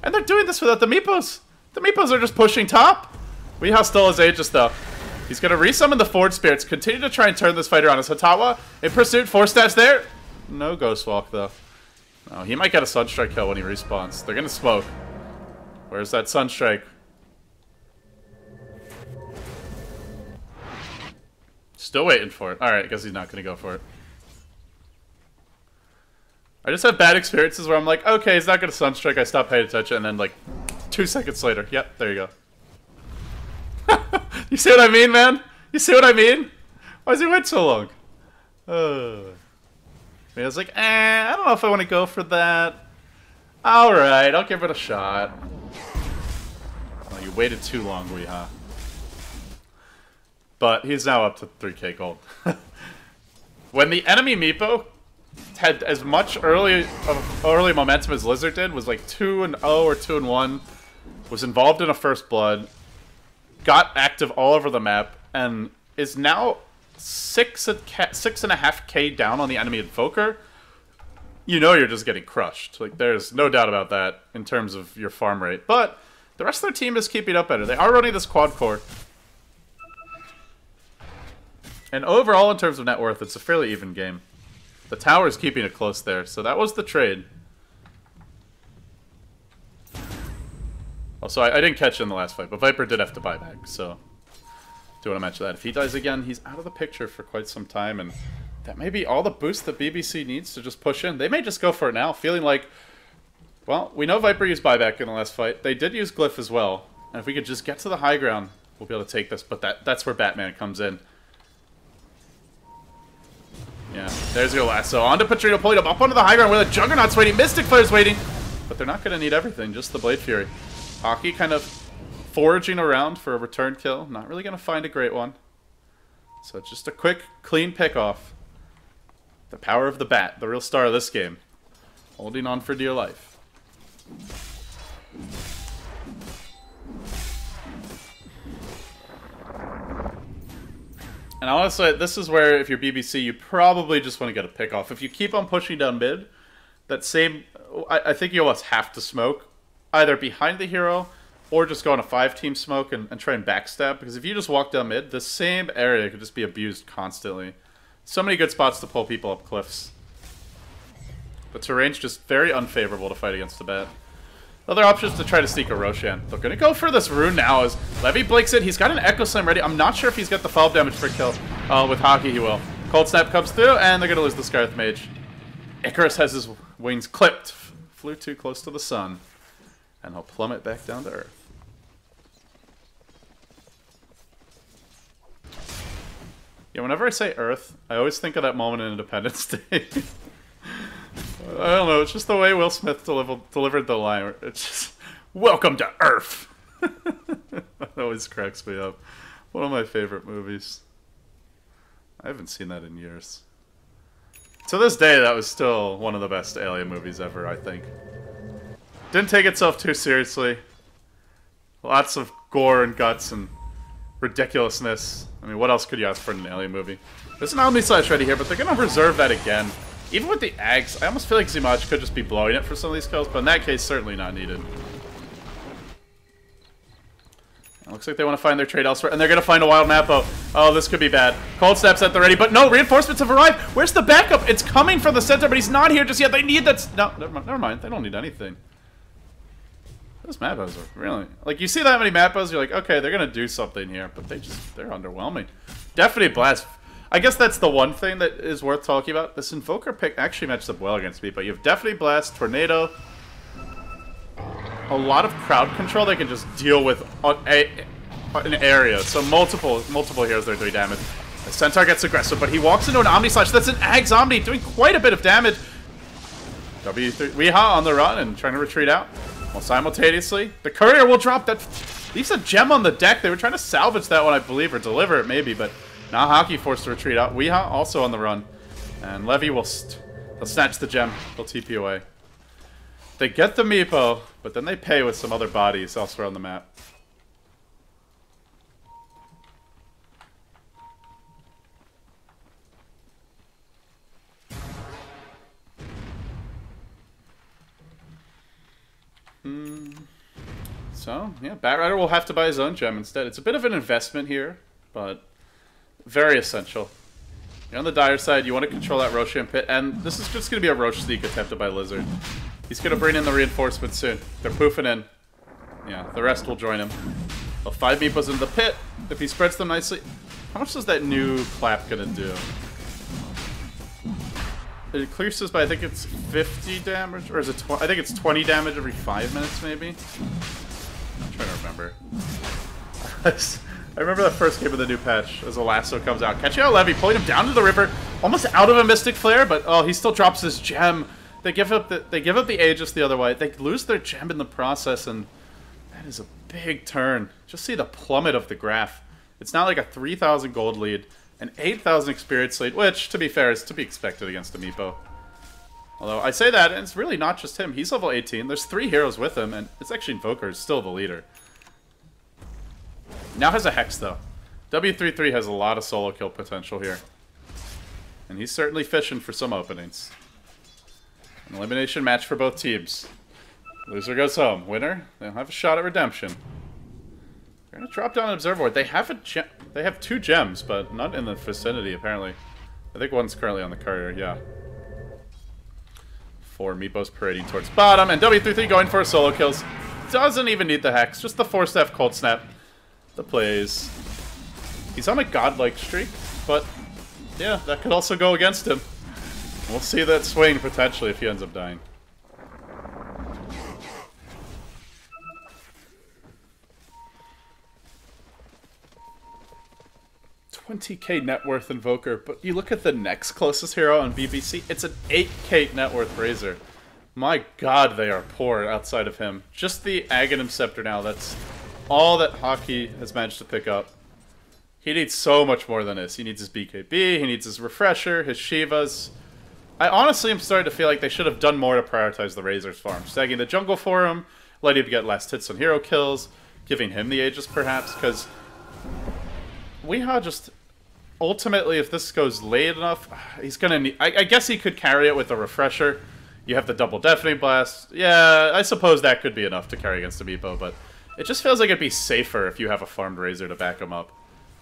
And they're doing this without the Meepos. The Meepos are just pushing top. mYi still has Aegis, though. He's going to resummon the Forge Spirits, continue to try and turn this fight around as Hatawa in pursuit. 4 stats there. No Ghost Walk, though. No, he might get a Sunstrike kill when he respawns. They're going to smoke. Where's that Sunstrike? Still waiting for it. Alright, I guess he's not going to go for it. I just have bad experiences where I'm like, okay, he's not going to Sunstrike, I stop paying attention, and then like 2 seconds later, yep, there you go. You see what I mean, man? You see what I mean? Why does he wait so long? I was like, I don't know if I want to go for that. Alright, I'll give it a shot. Oh, you waited too long, mYi. But he's now up to 3k gold. When the enemy Meepo had as much early momentum as Lizard did, was like 2-0 or 2-1, was involved in a first blood, got active all over the map, and is now 6.5k down on the enemy Invoker, you know you're just getting crushed. Like, there's no doubt about that in terms of your farm rate. But the rest of their team is keeping up better. They are running this quad core. And overall, in terms of net worth, it's a fairly even game. The tower is keeping it close there, so that was the trade. Also, I didn't catch it in the last fight, but Viper did have to buy back, so do want to mention that. If he dies again, he's out of the picture for quite some time, and that may be all the boost that BBC needs to just push in. They may just go for it now, feeling like, well, we know Viper used buyback in the last fight. They did use Glyph as well, and if we could just get to the high ground, we'll be able to take this, but that's where Batman comes in. Yeah, there's your lasso. On to Patrino, pulling up onto the high ground where the Juggernaut's waiting, Mystic Flare's waiting, but they're not going to need everything, just the Blade Fury. Hockey kind of foraging around for a return kill. Not really going to find a great one. So just a quick, clean pick-off. The power of the bat, the real star of this game. Holding on for dear life. And I want to say, this is where, if you're BBC, you probably just want to get a pick-off. If you keep on pushing down mid, that same... I think you almost have to smoke, either behind the hero, or just go on a 5-team smoke and try and backstab. Because if you just walk down mid, the same area could just be abused constantly. So many good spots to pull people up cliffs. The terrain's just very unfavorable to fight against the bat. Other options to try to sneak a Roshan. They're going to go for this rune now as Levy blinks it. He's got an Echo Slam ready. I'm not sure if he's got the follow-up damage for a kill. With Hockey, he will. Cold Snap comes through, and they're going to lose the Scarth Mage. Icarus has his wings clipped. Flew too close to the sun. And he'll plummet back down to Earth. Yeah, whenever I say Earth, I always think of that moment in Independence Day. I don't know, it's just the way Will Smith delivered the line. It's just, welcome to Earth! That always cracks me up. One of my favorite movies. I haven't seen that in years. To this day, that was still one of the best Alien movies ever, I think. Didn't take itself too seriously. Lots of gore and guts and ridiculousness. I mean, what else could you ask for in an Alien movie? There's an Omni-Slash ready here, but they're going to reserve that again. Even with the Ags, I almost feel like Zimaj could just be blowing it for some of these kills, but in that case, certainly not needed. It looks like they want to find their trade elsewhere, and they're going to find a Wild Mappo. Oh, this could be bad. Cold Snap's at the ready, but no, reinforcements have arrived. Where's the backup? It's coming from the center, but he's not here just yet. They need that... No, never mind. They don't need anything. Those Mappos are really... Like, you see that many Mappos, you're like, okay, they're going to do something here, but they're underwhelming. Definitely Blast. I guess that's the one thing that is worth talking about. This Invoker pick actually matches up well against me, but you have Definitely Blast, Tornado, a lot of crowd control they can just deal with on an area. So multiple heroes that are doing damage. The Centaur gets aggressive, but he walks into an Omni-Slash. That's an Ags Omni doing quite a bit of damage. W33 mYi on the run and trying to retreat out. Well, simultaneously, the Courier will drop. That leaves a gem on the deck. They were trying to salvage that one, I believe, or deliver it maybe, but now Hockey forced to retreat out. mYi also on the run. And Levy will he'll snatch the gem. He'll TP away. They get the Meepo, but then they pay with some other bodies elsewhere on the map. So, yeah, Batrider will have to buy his own gem instead. It's a bit of an investment here, but very essential. You're on the dire side, you want to control that Roshan pit, and this is just going to be a Roche sneak attempted by Lizard. He's going to bring in the reinforcements soon. They're poofing in. Yeah, the rest will join him. Well, 5 Meepos in the pit. If he spreads them nicely... How much is that new clap going to do? It clears by, I think it's 50 damage, or is it I think it's 20 damage every 5 minutes, maybe? I'm trying to remember. I remember that first game of the new patch as a lasso comes out. Catching out Levy, pulling him down to the river, almost out of a Mystic Flare, but oh, he still drops his gem. They give up the Aegis the other way. They lose their gem in the process, and that is a big turn. Just see the plummet of the graph. It's not like a 3,000 gold lead, an 8,000 experience lead, which, to be fair, is to be expected against a Meepo. Although, I say that, and it's really not just him. He's level 18. There's 3 heroes with him, and it's actually Invoker is still the leader. Now has a Hex, though. W33 has a lot of solo kill potential here. And he's certainly fishing for some openings. An elimination match for both teams. Loser goes home. Winner, they'll have a shot at redemption. They're going to drop down an Observer. They have 2 gems, but not in the vicinity, apparently. I think one's currently on the carrier, yeah. 4 Meepos parading towards bottom, and W33 going for solo kills. Doesn't even need the Hex, just the 4-staff Cold Snap. The plays. He's on a godlike streak, but yeah, that could also go against him. We'll see that swing potentially if he ends up dying. 20k net worth Invoker, but you look at the next closest hero on BBC, it's an 8k net worth Razor. My god, they are poor outside of him. Just the Aghanim Scepter now, that's all that Hockey has managed to pick up. He needs so much more than this. He needs his BKB, he needs his Refresher, his Shivas. I honestly am starting to feel like they should have done more to prioritize the Razor's farm. Sagging the jungle for him, letting him get last hits on hero kills, giving him the Aegis perhaps, because mYi just... Ultimately, if this goes late enough, he's gonna need... I guess he could carry it with a Refresher. You have the double Deafening Blast. Yeah, I suppose that could be enough to carry against a Meepo, but it just feels like it'd be safer if you have a farmed Razor to back him up.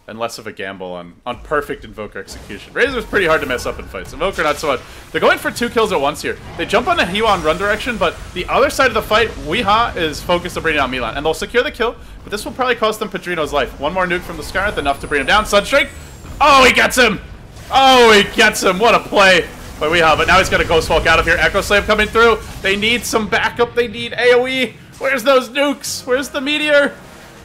And less of a gamble on perfect Invoker execution. Razor's pretty hard to mess up in fights. Invoker, not so much. They're going for 2 kills at once here. They jump on the Hiwa run direction, but the other side of the fight, mYi is focused on bringing down Milan. And they'll secure the kill, but this will probably cost them Padrino's life. One more nuke from the Scarlet, enough to bring him down. Sunstrike! Oh, he gets him! Oh, he gets him! What a play by mYi, but now he's got a Ghost Walk out of here. Echo Slave coming through. They need some backup. They need AoE. Where's those nukes? Where's the Meteor?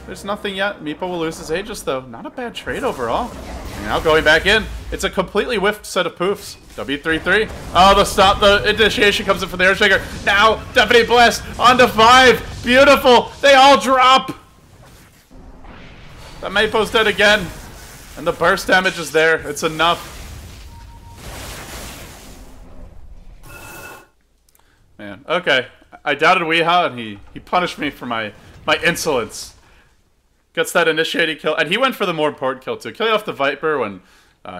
There's nothing yet. Meepo will lose his Aegis, though. Not a bad trade overall. And now going back in. It's a completely whiffed set of poofs. W33. Oh, the initiation comes in for the Airshaker. Now, Deafening Blast onto 5. Beautiful. They all drop. That Meepo's dead again. And the burst damage is there. It's enough. Man, okay. I doubted mYi, and he punished me for my insolence. Gets that initiating kill, and he went for the more important kill too. Killing off the Viper when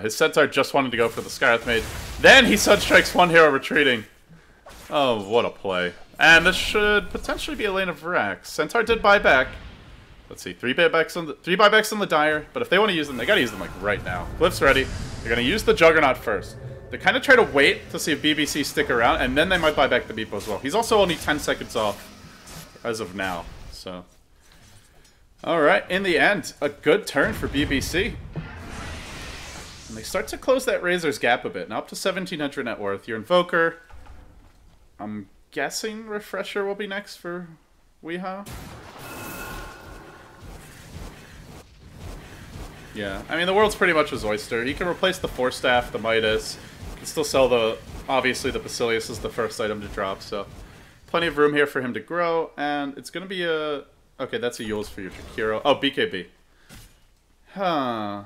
his Centaur just wanted to go for the Scarlet Mage. Then he Sunstrikes one hero retreating. Oh, what a play. And this should potentially be a lane of Vrax. Centaur did buy back. Let's see, 3 buybacks on the Dire, but if they want to use them, they gotta use them like right now. Glyph's ready. They're gonna use the Juggernaut first. They kind of try to wait to see if BBC stick around, and then they might buy back the Meepo as well. He's also only 10 seconds off as of now, so... Alright, in the end, a good turn for BBC. And they start to close that Razor's gap a bit. Now up to 1,700 net worth. Your Invoker. I'm guessing Refresher will be next for mYi. Yeah, I mean, the world's pretty much his oyster. He can replace the 4-staff, the Midas. He can still sell the... Obviously, the Basilius is the first item to drop, so... Plenty of room here for him to grow, and it's going to be a... Okay, that's a Yules for your Jakiro. Oh, BKB. Huh.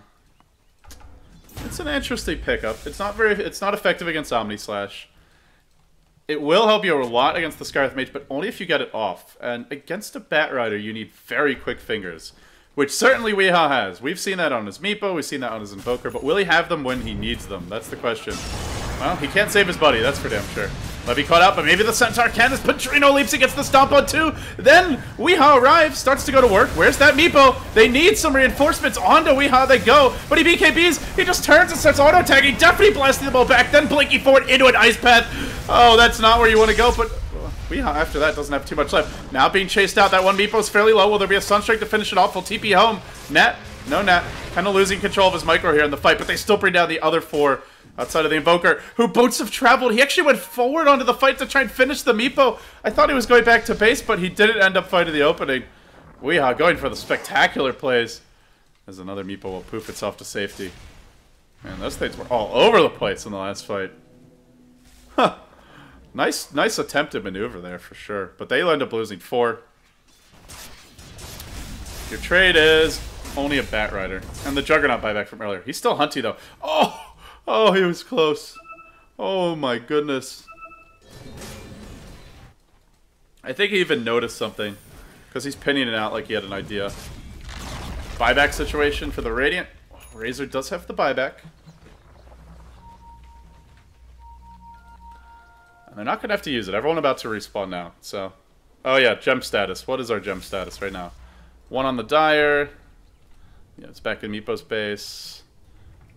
It's an interesting pickup. It's not effective against Omnislash. It will help you a lot against the Scarlet Mage, but only if you get it off. And against a Batrider, you need very quick fingers. Which certainly mYi has. We've seen that on his Meepo, we've seen that on his Invoker, but will he have them when he needs them? That's the question. Well, he can't save his buddy, that's for damn sure. Levy caught out, but maybe the Centaur can as Padrino leaps and gets the stomp on 2. Then mYi arrives, starts to go to work. Where's that Meepo? They need some reinforcements. Onto mYi they go, but he BKBs. He just turns and starts auto-tagging, definitely blasting the ball back, then blinking forward into an Ice Path. Oh, that's not where you want to go, but mYi after that doesn't have too much left. Now being chased out, that one Meepo's fairly low. Will there be a Sunstrike to finish it off? Will TP home? Net? No net. Kind of losing control of his micro here in the fight, but they still bring down the other 4 outside of the Invoker, who Boats have traveled. He actually went forward onto the fight to try and finish the Meepo. I thought he was going back to base, but he didn't end up fighting the opening. mYi going for the spectacular plays. As another meepo will poof itself to safety. Man, those things were all over the place in the last fight. Huh. Nice attempted maneuver there for sure. But they end up losing 4. Your trade is only a Bat Rider. And the Juggernaut buyback from earlier. He's still hunty though. Oh! Oh, he was close. Oh my goodness. I think he even noticed something. Because he's pinning it out like he had an idea. Buyback situation for the Radiant. Razor does have the buyback. And they're not going to have to use it. Everyone about to respawn now. So, oh yeah, gem status. What is our gem status right now? 1 on the Dire. Yeah, it's back in Meepo's base.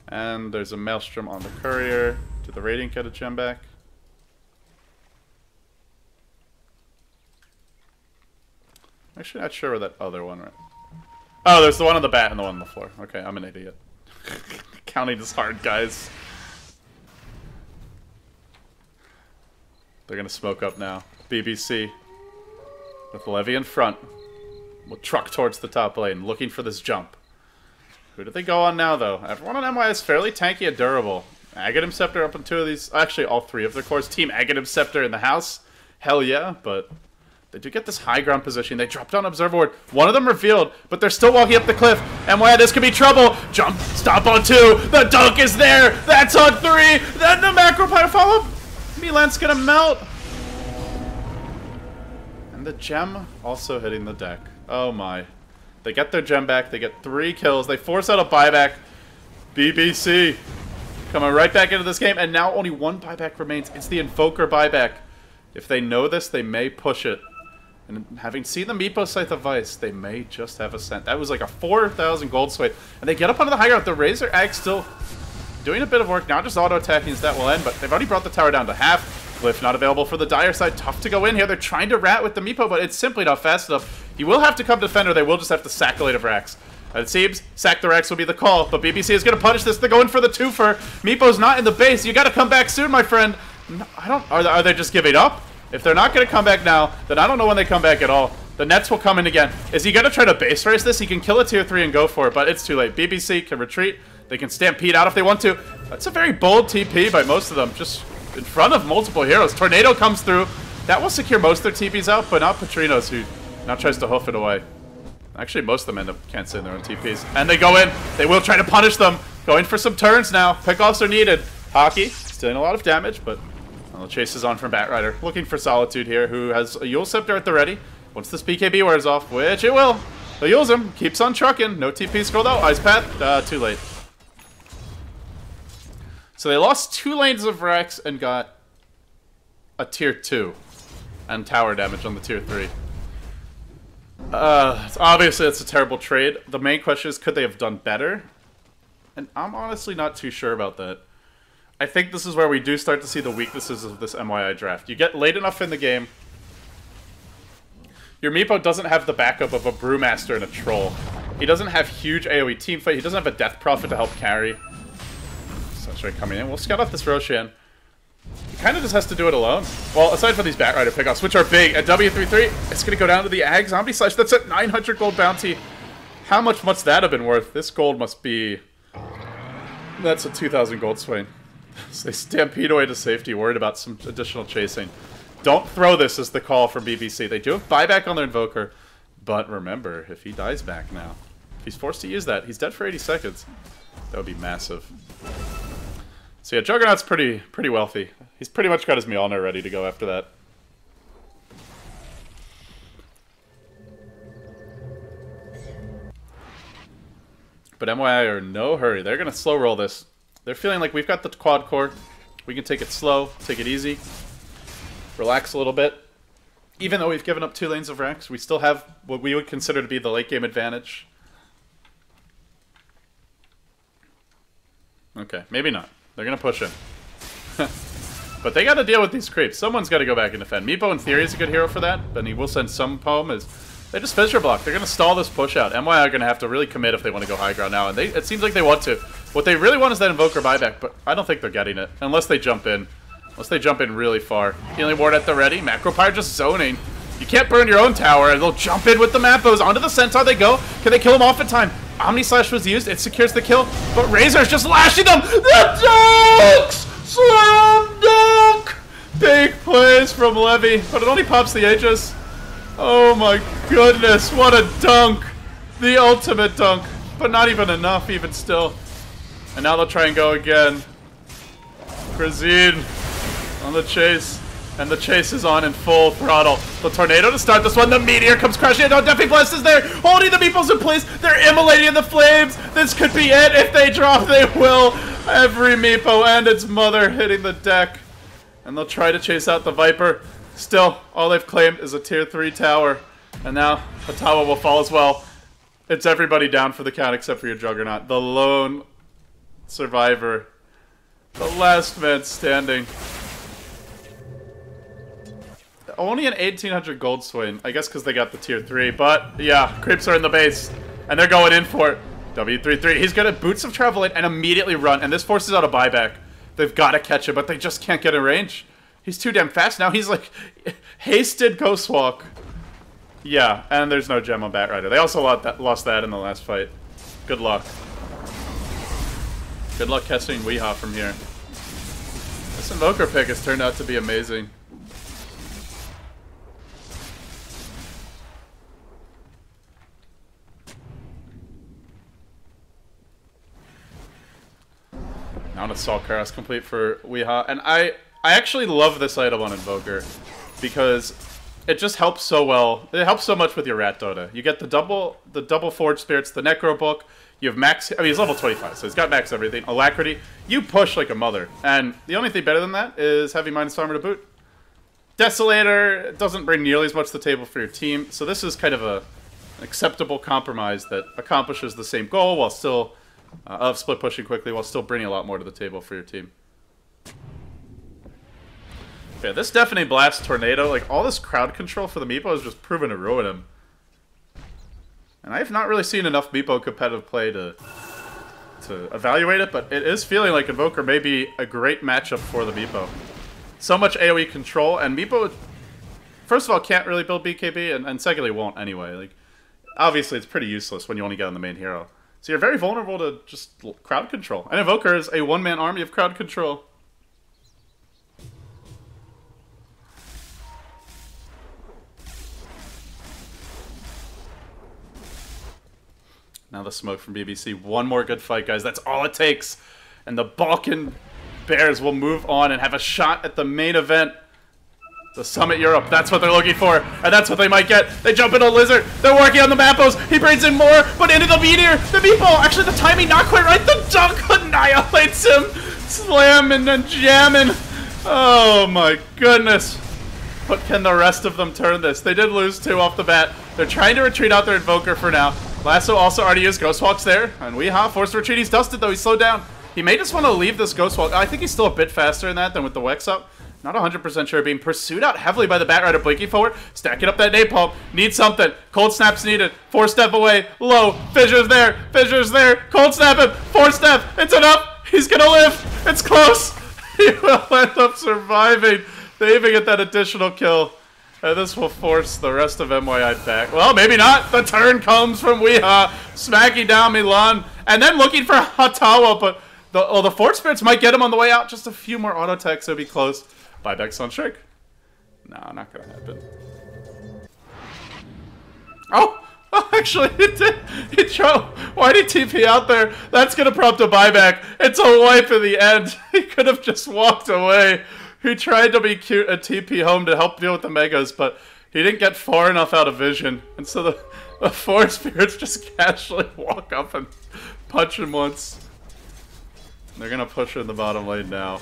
And there's a Maelstrom on the Courier. Did the Radiant get a gem back? Actually, not sure where that other one went. Oh, there's the one on the bat and the one on the floor. Okay, I'm an idiot. Counting is hard, guys. They're gonna smoke up now. BBC. With Levy in front. Will truck towards the top lane, looking for this jump. Who do they go on now, though? Everyone on mYi is fairly tanky and durable. Aghanim Scepter up on 2 of these. Actually, all 3 of their cores. Team Aghanim Scepter in the house. Hell yeah, but they do get this high ground position. They dropped on Observer Ward. One of them revealed, but they're still walking up the cliff. mYi, this could be trouble. Jump, stop on 2. The dunk is there. That's on 3. Then the macro pyre follow. Milan's gonna melt. And the gem also hitting the deck. Oh my. They get their gem back. They get 3 kills. They force out a buyback. BBC coming right back into this game. And now only 1 buyback remains. It's the Invoker buyback. If they know this, they may push it. And having seen the Meepo Scythe of Vice, they may just have a cent. That was like a 4,000 gold sway. And they get up onto the high ground. The Razor Ag still doing a bit of work. Now just auto-attacking as that will end. But they've already brought the tower down to half. Glyph not available for the Dire side. Tough to go in here. They're trying to rat with the Meepo, but it's simply not fast enough. He will have to come defend, or they will just have to sack a lane of Rax. It seems sack the Rax will be the call, but BBC is going to punish this. They're going for the twofer. Meepo's not in the base. You got to come back soon, my friend. No, I don't. Are they just giving up? If they're not going to come back now, then I don't know when they come back at all. The Nets will come in again. Is he going to try to base race this? He can kill a tier 3 and go for it, but it's too late. BBC can retreat. They can stampede out if they want to. That's a very bold TP by most of them. Just in front of multiple heroes. Tornado comes through. That will secure most of their TPs out, but not Patrinos, who now tries to hoof it away. Actually, most of them end up canceling their own TPs. And they go in. They will try to punish them. Going for some turns now. Pickoffs are needed. Hockey, stealing a lot of damage, but the chase is on from Bat Rider. Looking for Solitude here, who has a Yule Scepter at the ready. Once this BKB wears off, which it will. They'll use him. Keeps on trucking. No TP scrolled out. Ice Path. Too late. So they lost 2 lanes of Rex and got a tier 2 and tower damage on the tier 3. Obviously, it's a terrible trade. The main question is, could they have done better? And I'm honestly not too sure about that. I think this is where we do start to see the weaknesses of this mYi draft. You get late enough in the game. Your Meepo doesn't have the backup of a Brewmaster and a Troll. He doesn't have huge AoE teamfight. He doesn't have a Death Prophet to help carry. Sunstrike coming in. We'll scout out this Roshan. He kind of just has to do it alone. Well, aside from these Bat Rider pickoffs, which are big, at W33, it's going to go down to the Ag Zombie Slash. That's at 900 gold bounty. How much must that have been worth? This gold must be... That's a 2,000 gold swing. So they stampede away to safety, worried about some additional chasing. Don't throw this as the call from BBC. They do have buyback on their Invoker, but remember, if he dies back now, if he's forced to use that, he's dead for 80 seconds. That would be massive. So yeah, Juggernaut's pretty wealthy. He's pretty much got his Mjolnir ready to go after that. But mYi are in no hurry. They're going to slow roll this. They're feeling like we've got the quad core. We can take it slow, take it easy, relax a little bit. Even though we've given up 2 lanes of Rex, we still have what we would consider to be the late game advantage. Okay, maybe not. They're going to push in. But they got to deal with these creeps. Someone's got to go back and defend. Meepo, in theory, is a good hero for that, but he will send some poem as... They just fissure block. They're going to stall this push out. mYi are going to have to really commit if they want to go high ground now, and it seems like they want to. What they really want is that Invoker buyback, but I don't think they're getting it. Unless they jump in. Unless they jump in really far. Healing Ward at the ready. Macro Pyre just zoning. You can't burn your own tower, and they'll jump in with the Mappos. Onto the Centaur they go. Can they kill him off in time? Omni Slash was used. It secures the kill, but Razor's just lashing them. The dunks! Slam dunk! Big plays from Levy, but it only pops the Aegis. Oh my goodness, what a dunk. The ultimate dunk, but not even enough even still. And now they'll try and go again. Grazine on the chase. And the chase is on in full throttle. The tornado to start this one. The meteor comes crashing in. Oh, Deafy Blast is there, holding the meeples in place. They're immolating the flames. This could be it. If they drop, they will. Every meepo and its mother hitting the deck. And they'll try to chase out the Viper. Still, all they've claimed is a tier 3 tower. And now Hatawa will fall as well. It's everybody down for the count except for your Juggernaut. The lone survivor. The last man standing. Only an 1800 gold swing, I guess because they got the tier 3, but yeah, creeps are in the base, and they're going in for it. W33, he's gonna Boots of Travel in and immediately run, and this forces out a buyback. They've got to catch him, but they just can't get in range. He's too damn fast now. He's like, hasted Ghost Walk. Yeah, and there's no gem on Batrider. They also lost that in the last fight. Good luck. Good luck catching Weehaw from here. This Invoker pick has turned out to be amazing. Now an Assault Chaos complete for Weehaw. And I actually love this item on Invoker because it just helps so well. It helps so much with your Rat Dota. You get the double Forge Spirits, the Necro Book. You have max, I mean, he's level 25, so he's got max everything. Alacrity. You push like a mother. And the only thing better than that is having minus armor to boot. Desolator doesn't bring nearly as much to the table for your team. So this is kind of an acceptable compromise that accomplishes the same goal while still of split pushing quickly while still bringing a lot more to the table for your team. Yeah, this Deafening Blast Tornado, like all this crowd control for the Meepo has just proven to ruin him. And I've not really seen enough Meepo competitive play to evaluate it, but it is feeling like Invoker may be a great matchup for the Meepo. So much AoE control, and Meepo, first of all, can't really build BKB, and secondly, won't anyway. Like, obviously, it's pretty useless when you only get on the main hero. So you're very vulnerable to just crowd control. And Invoker is a one-man army of crowd control. Now the smoke from BBC. One more good fight, guys. That's all it takes. And the Balkan Bears will move on and have a shot at the main event. The Summit Europe. That's what they're looking for. And that's what they might get. They jump into Lizard. They're working on the Mappos. He brings in more, but into the Meteor. The Meatball. Actually, the timing not quite right. The dunk annihilates him. Slamming and jamming. Oh my goodness. But can the rest of them turn this? They did lose 2 off the bat. They're trying to retreat out their Invoker for now. Lasso also already used Ghost Walk's there. And Weehaw forced to retreat. He's dusted though. He's slowed down. He may just want to leave this Ghost Walk. I think he's still a bit faster in that than with the Wex up. Not 100% sure. Being pursued out heavily by the Batrider. Blinking forward. Stacking up that Napalm. Needs something. Cold Snap's needed. 4-step away. Low. Fissure's there. Fissure's there. Cold Snap him. 4-step. It's enough. He's gonna live. It's close. He will end up surviving. They even get that additional kill. And this will force the rest of mYi back. Well, maybe not. The turn comes from Weehaw. Smacking down Milan. And then looking for Hatawa. But the Force Spirits might get him on the way out. Just a few more auto attacks. It'll be close. Buyback's on Shrek. No, not gonna happen. Oh! Actually, it did. Why did he TP out there? That's gonna prompt a buyback. It's a wipe in the end. He could have just walked away. He tried to be cute and TP home to help deal with the Megas, but he didn't get far enough out of vision. And so the 4 Spirits just casually walk up and punch him once. They're gonna push in the bottom lane now.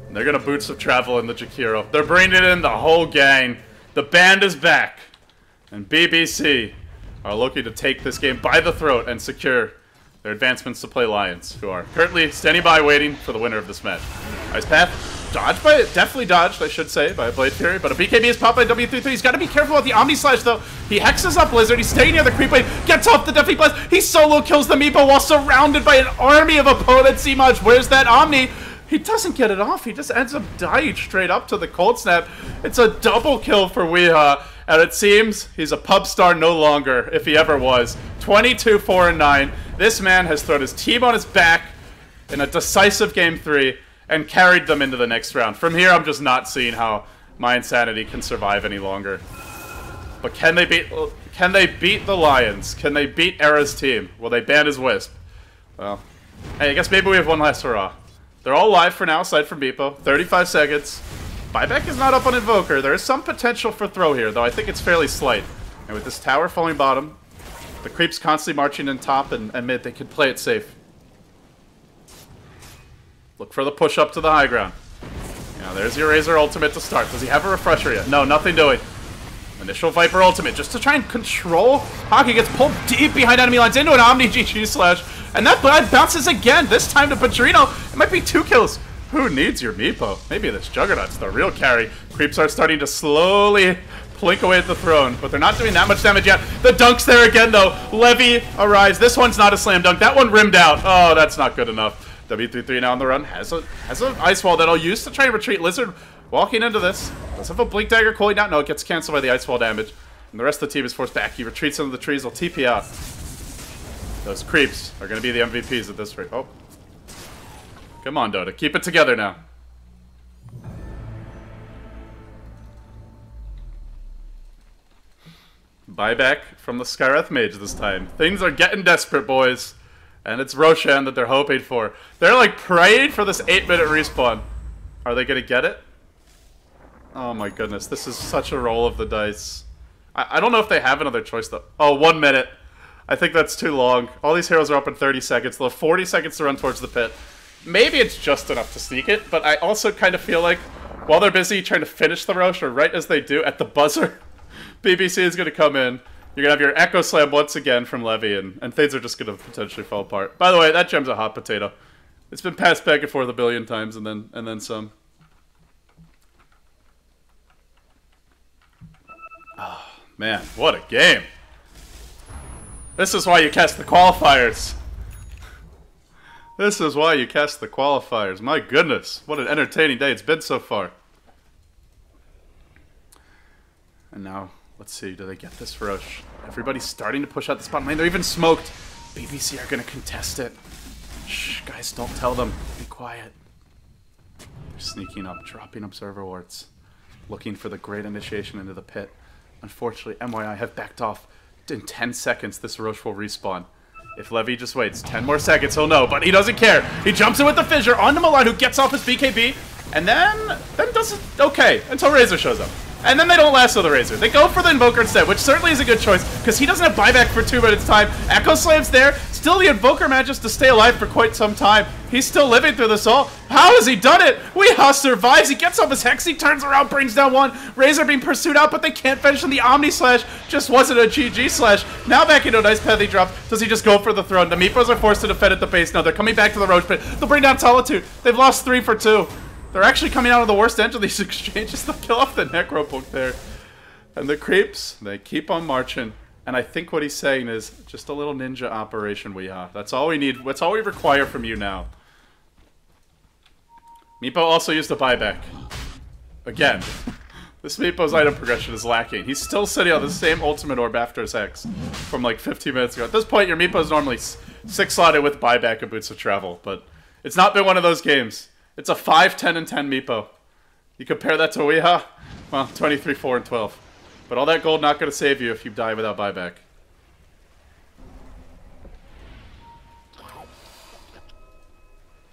They're gonna Boots of Travel in the Jakiro. They're bringing in the whole gang. The band is back. And BBC are looking to take this game by the throat and secure their advancements to play Lions, who are currently standing by waiting for the winner of this match. Ice Path. Definitely dodged, I should say, by Blade Fury, but a BKB is popped by W33. He's got to be careful about the Omni Slash, though. He hexes up Blizzard. He's staying near the creep wave, gets off the Deafy Blast. He solo kills the Meepo while surrounded by an army of opponents. C-Much, where's that Omni? He doesn't get it off. He just ends up dying straight up to the Cold Snap. It's a double kill for Weehaw. And it seems he's a pub star no longer, if he ever was. 22, 4, and 9. This man has thrown his team on his back in a decisive Game 3 and carried them into the next round. From here, I'm just not seeing how mYinsanity can survive any longer. But can they beat the Lions? Can they beat Era's team? Will they ban his Wisp? Well, hey, I guess maybe we have one last hurrah. They're all live for now, aside from Meepo. 35 seconds. Buyback is not up on Invoker. There is some potential for throw here, though I think it's fairly slight. And with this tower falling bottom, the creeps constantly marching in top and mid, they can play it safe. Look for the push up to the high ground. Now there's your Razor ultimate to start. Does he have a refresher yet? No, nothing doing. Initial Viper ultimate just to try and control. Hockey gets pulled deep behind enemy lines into an Omni GG slash. And that bounces again, this time to Padrino. It might be 2 kills. Who needs your Meepo? Maybe this Juggernaut's the real carry. Creeps are starting to slowly plink away at the throne, but they're not doing that much damage yet. The dunk's there again, though. Levy arrives. This one's not a slam dunk. That one rimmed out. Oh, that's not good enough. W33 now on the run. Has an Ice Wall that I'll use to try and retreat. Lizard walking into this. Does have a Blink Dagger cooling down. No, it gets canceled by the Ice Wall damage. And the rest of the team is forced back. He retreats into the trees. He'll TP out. Those creeps are going to be the MVPs at this rate. Oh. Come on, Dota. Keep it together now. Buyback from the Skywrath Mage this time. Things are getting desperate, boys. And it's Roshan that they're hoping for. They're like praying for this 8-minute respawn. Are they going to get it? Oh my goodness. This is such a roll of the dice. I don't know if they have another choice though. Oh, 1 minute. I think that's too long. All these heroes are up in 30 seconds. They'll have 40 seconds to run towards the pit. Maybe it's just enough to sneak it, but I also kind of feel like while they're busy trying to finish the Rosh, or right as they do, at the buzzer, BBC is going to come in. You're going to have your Echo Slam once again from Levy, and things are just going to potentially fall apart. By the way, that gem's a hot potato. It's been passed back and forth a billion times, and then some. Oh, man, what a game. This is why you cast the qualifiers. This is why you cast the qualifiers. My goodness, what an entertaining day it's been so far. And now, let's see, do they get this Rosh? Everybody's starting to push out the spot lane. They're even smoked. BBC are going to contest it. Shh, guys, don't tell them. Be quiet. They're sneaking up, dropping observer wards. Looking for the great initiation into the pit. Unfortunately, mYi have backed off. In 10 seconds, this Rosh will respawn. If Levy just waits 10 more seconds, he'll know, but he doesn't care. He jumps in with the Fissure onto Milan, who gets off his BKB, and then does it okay until Razor shows up. And then they don't lasso the Razor. They go for the Invoker instead, which certainly is a good choice, because he doesn't have buyback for 2 minutes time. Echo Slam's there. Still the Invoker manages to stay alive for quite some time. He's still living through this all. How has he done it? mYi survives. He gets off his Hex. He turns around, brings down one. Razor being pursued out, but they can't finish him. The Omni Slash just wasn't a GG Slash. Now back into a nice path he drops. Does he just go for the throne? The Meepos are forced to defend at the base now. They're coming back to the Roach Pit. They'll bring down Solitude. They've lost 3 for 2. They're actually coming out of the worst end of these exchanges. They'll kill off the Necropoke there. And the creeps, they keep on marching. And I think what he's saying is just a little ninja operation, mYi. That's all we need. That's all we require from you now. Meepo also used a buyback. Again. This Meepo's item progression is lacking. He's still sitting on the same ultimate orb after his Hex from like 15 minutes ago. At this point, your Meepo's normally 6-slotted with buyback and Boots of Travel. But it's not been one of those games. It's a 5, 10, and 10 Meepo. You compare that to mYi? Well, 23, 4, and 12. But all that gold not going to save you if you die without buyback.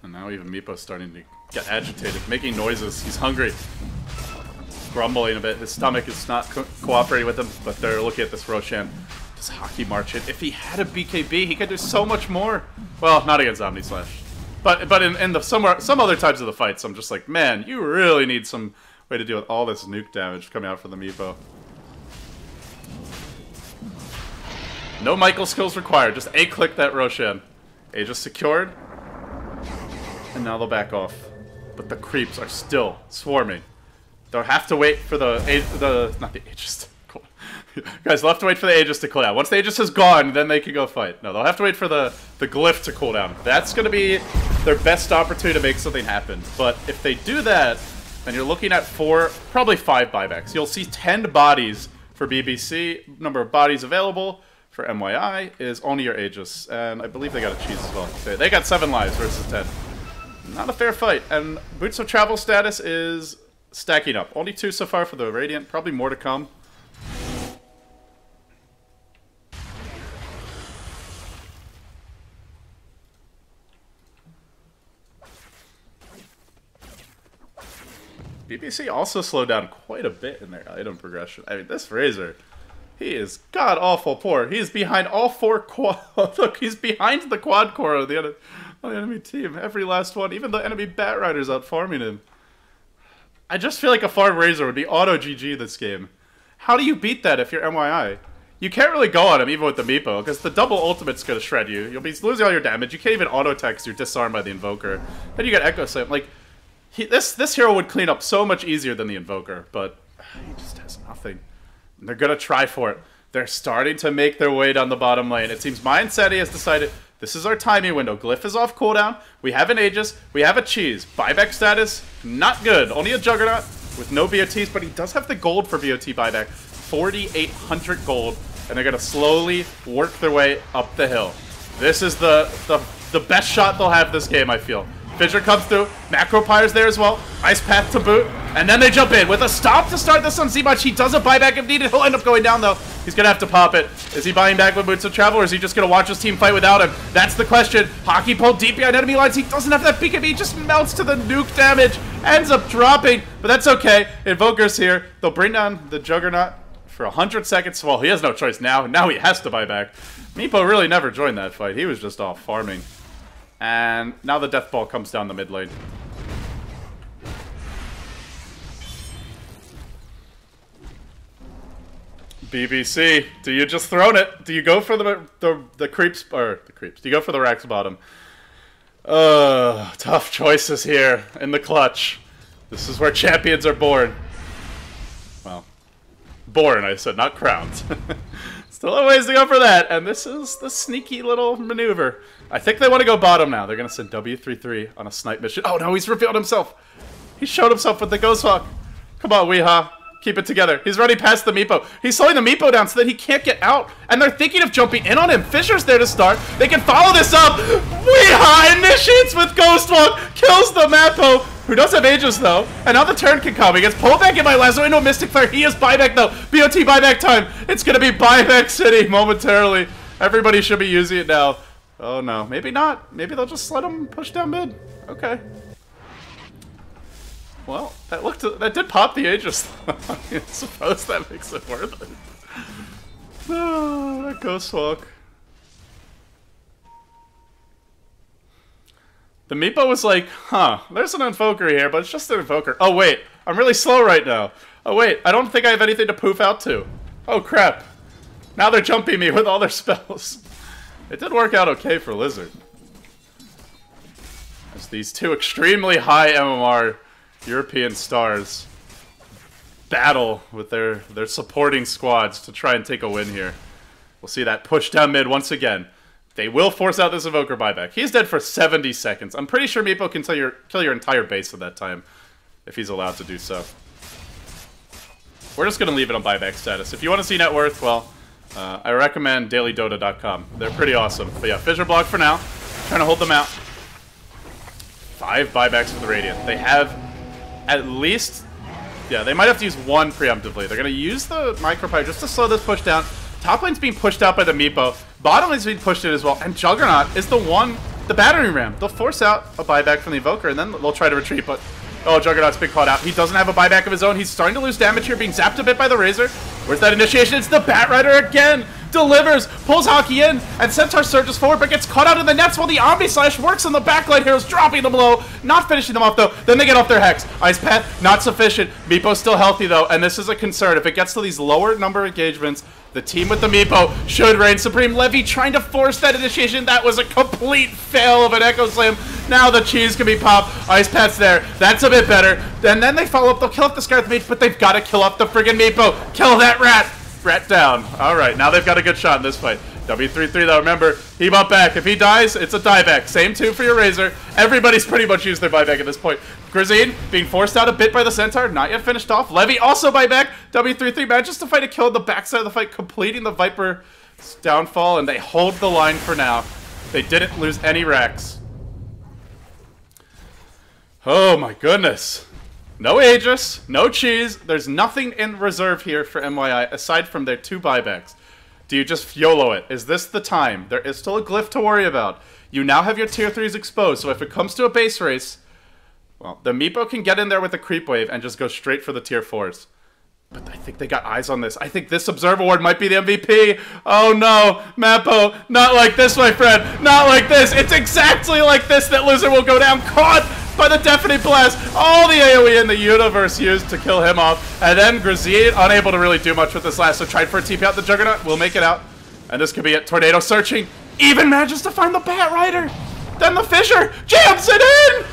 And now even Meepo's starting to get agitated, making noises. He's hungry. Grumbling a bit. His stomach is not cooperating with him, but they're looking at this Roshan. Does Hockey march it? If he had a BKB, he could do so much more. Well, not against Omni Slash. But in some other types of the fights, I'm just like, man, you really need some way to deal with all this nuke damage coming out from the Meepo. No Michael skills required. Just A-click that Roshan. Aegis secured. And now they'll back off. But the creeps are still swarming. They'll have to wait for not the Aegis to cool. Guys, they'll have to wait for the Aegis to cool down. Once the Aegis is gone, then they can go fight. No, they'll have to wait for the glyph to cool down. That's going to be their best opportunity to make something happen. But if they do that, then you're looking at 4, probably 5 buybacks. You'll see 10 bodies for BBC. Number of bodies available for mYi is only your Aegis. And I believe they got a cheese as well. They got 7 lives versus 10. Not a fair fight. And Boots of Travel status is stacking up. Only 2 so far for the Radiant. Probably more to come. BBC also slowed down quite a bit in their item progression. I mean, this Razor, he is god-awful poor. He is behind all 4 quad... Look, he's behind the quad core of the enemy team. Every last one. Even the enemy Bat Rider's out farming him. I just feel like a farm Razor would be auto-GG this game. How do you beat that if you're mYi? You can't really go on him even with the Meepo, because the double ultimate's going to shred you. You'll be losing all your damage. You can't even auto-text. You're disarmed by the Invoker. Then you get Echo Slam. Like... This hero would clean up so much easier than the Invoker, but he just has nothing. And they're gonna try for it. They're starting to make their way down the bottom lane. It seems mYi has decided this is our timing window. Glyph is off cooldown. We have an Aegis. We have a cheese. Buyback status, not good. Only a Juggernaut with no BOTs, but he does have the gold for BOT buyback. 4,800 gold, and they're gonna slowly work their way up the hill. This is the best shot they'll have this game, I feel. Fissure comes through, Macro Pyre's there as well, Ice Path to boot, and then they jump in with a stop to start this on Zmuch. He does a buyback if needed. He'll end up going down though. He's gonna have to pop it. Is he buying back with Boots of Travel, or is he just gonna watch his team fight without him? That's the question. Hockey pulled deep behind enemy lines. He doesn't have that BKB. He just melts to the nuke damage. Ends up dropping, but that's okay. Invoker's here. They'll bring down the Juggernaut for 100 seconds. Well, he has no choice now. Now he has to buy back. Meepo really never joined that fight. He was just off farming. And now the Death Ball comes down the mid lane. BBC, do you just throne it? Do you go for the creeps, or the creeps? Do you go for the Rax bottom? Tough choices here in the clutch. This is where champions are born. Well, born, I said, not crowned. Still a ways to go for that, and this is the sneaky little maneuver. I think they want to go bottom now. They're going to send W33 on a snipe mission. Oh no, he's revealed himself. He showed himself with the Ghost Hawk. Come on, Weeha. Keep it together. He's already past the Meepo. He's slowing the Meepo down so that he can't get out. And they're thinking of jumping in on him. Fissure's there to start. They can follow this up. Weeha initiates with Ghost Walk. Kills the Mappo, who does have Aegis though. And now the turn can come. He gets pulled back in by Lazo into a Mystic Flare. He is buyback though. BOT buyback time. It's going to be buyback city momentarily. Everybody should be using it now. Oh no. Maybe not. Maybe they'll just let him push down mid. Okay. Well, that did pop the Aegis. I suppose that makes it worth it. Oh, that Ghost Walk. The Meepo was like, huh, there's an Invoker here, but it's just an Invoker. Oh wait, I'm really slow right now. Oh wait, I don't think I have anything to poof out to. Oh crap. Now they're jumping me with all their spells. It did work out okay for Lizard. As these two extremely high MMR European stars battle with their supporting squads to try and take a win here. We'll see that push down mid once again. They will force out this Invoker buyback. He's dead for 70 seconds. I'm pretty sure Meepo can kill your entire base at that time, if he's allowed to do so. We're just going to leave it on buyback status. If you want to see net worth, well, I recommend dailydota.com. They're pretty awesome. But yeah, Fissure block for now. Trying to hold them out. 5 buybacks for the Radiant. They have at least... Yeah, they might have to use 1 preemptively. They're going to use the Micropyre just to slow this push down. Top lane's being pushed out by the Meepo. Bottom lane's being pushed in as well. And Juggernaut is the battering ram. They'll force out a buyback from the Invoker, and then they'll try to retreat, but... Oh, Juggernaut's been caught out. He doesn't have a buyback of his own. He's starting to lose damage here, being zapped a bit by the Razor. Where's that initiation? It's the Bat Rider again! Delivers, pulls Hockey in, and Centaur surges forward, but gets caught out in the nets while the Omni Slash works on the backline heroes, dropping them low, not finishing them off though. Then they get off their Hex. Ice Path, not sufficient. Meepo's still healthy though, and this is a concern. If it gets to these lower number engagements, the team with the Meepo should reign supreme. Levy trying to force that initiation. That was a complete fail of an Echo Slam. Now the cheese can be popped. Ice Path's there. That's a bit better. And then they follow up. They'll kill off the Scarlet Mage, but they've got to kill off the friggin' Meepo. Kill that rat. Rat down. Alright, now they've got a good shot in this fight. W33 though, remember, he bought back. If he dies, it's a dieback. Same two for your Razor. Everybody's pretty much used their buyback at this point. Grazine being forced out a bit by the Centaur, not yet finished off. Levy also buyback. W33 manages to fight a kill in the backside of the fight, completing the Viper's downfall, and they hold the line for now. They didn't lose any racks. Oh my goodness. No Aegis, no cheese. There's nothing in reserve here for mYi aside from their 2 buybacks. Do you just YOLO it? Is this the time? There is still a glyph to worry about. You now have your tier 3s exposed, so if it comes to a base race, well, the Meepo can get in there with a creep wave and just go straight for the tier 4s. But I think they got eyes on this. I think this Observe Award might be the MVP. Oh no, Mappo, not like this, my friend. Not like this. It's exactly like this that Loser will go down. Caught by the Deafening Blast. All the AoE in the universe used to kill him off. And then Grazine unable to really do much with this last. So tried for a TP out the Juggernaut. We'll make it out. And this could be it. Tornado searching. Even manages to find the Bat Rider. Then the Fissure jams it in.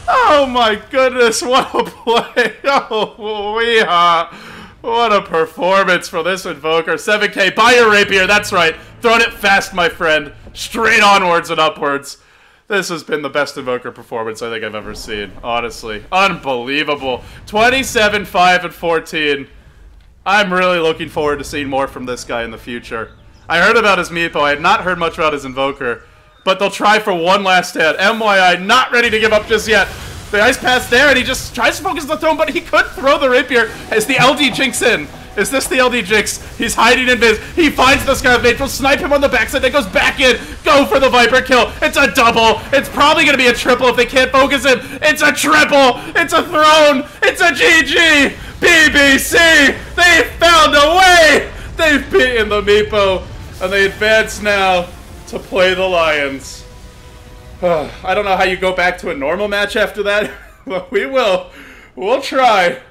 Oh my goodness, what a play. Oh, what a performance for this Invoker. 7k, buy your Rapier, that's right. Throwing it fast, my friend. Straight onwards and upwards. This has been the best Invoker performance I think I've ever seen. Honestly, unbelievable. 27, 5, and 14. I'm really looking forward to seeing more from this guy in the future. I heard about his Meepo. I had not heard much about his Invoker. But they'll try for one last stand. mYi not ready to give up just yet. The Ice Pass there, and he just tries to focus the throne, but he could throw the Rapier as the LD Jinx in. Is this the LD Jinx? He's hiding in Biz. He finds the Scarlet Mage, will snipe him on the backside, then goes back in. Go for the Viper kill. It's a double. It's probably going to be a triple if they can't focus him. It's a triple. It's a throne. It's a GG. BBC. They found a way. They've beaten the Meepo, and they advance now to play the Lions. I don't know how you go back to a normal match after that, but we will. We'll try.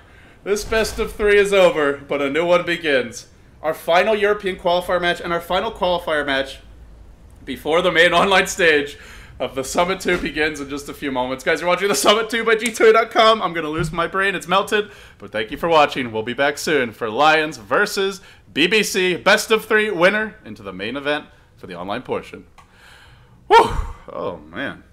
This best of 3 is over, but a new one begins. Our final European qualifier match and our final qualifier match before the main online stage of the Summit 2 begins in just a few moments. Guys, you're watching the Summit 2 by G2.com. I'm going to lose my brain. It's melted. But thank you for watching. We'll be back soon for Lions versus BBC best of 3 winner into the main event for the online portion. Whew. Oh, man.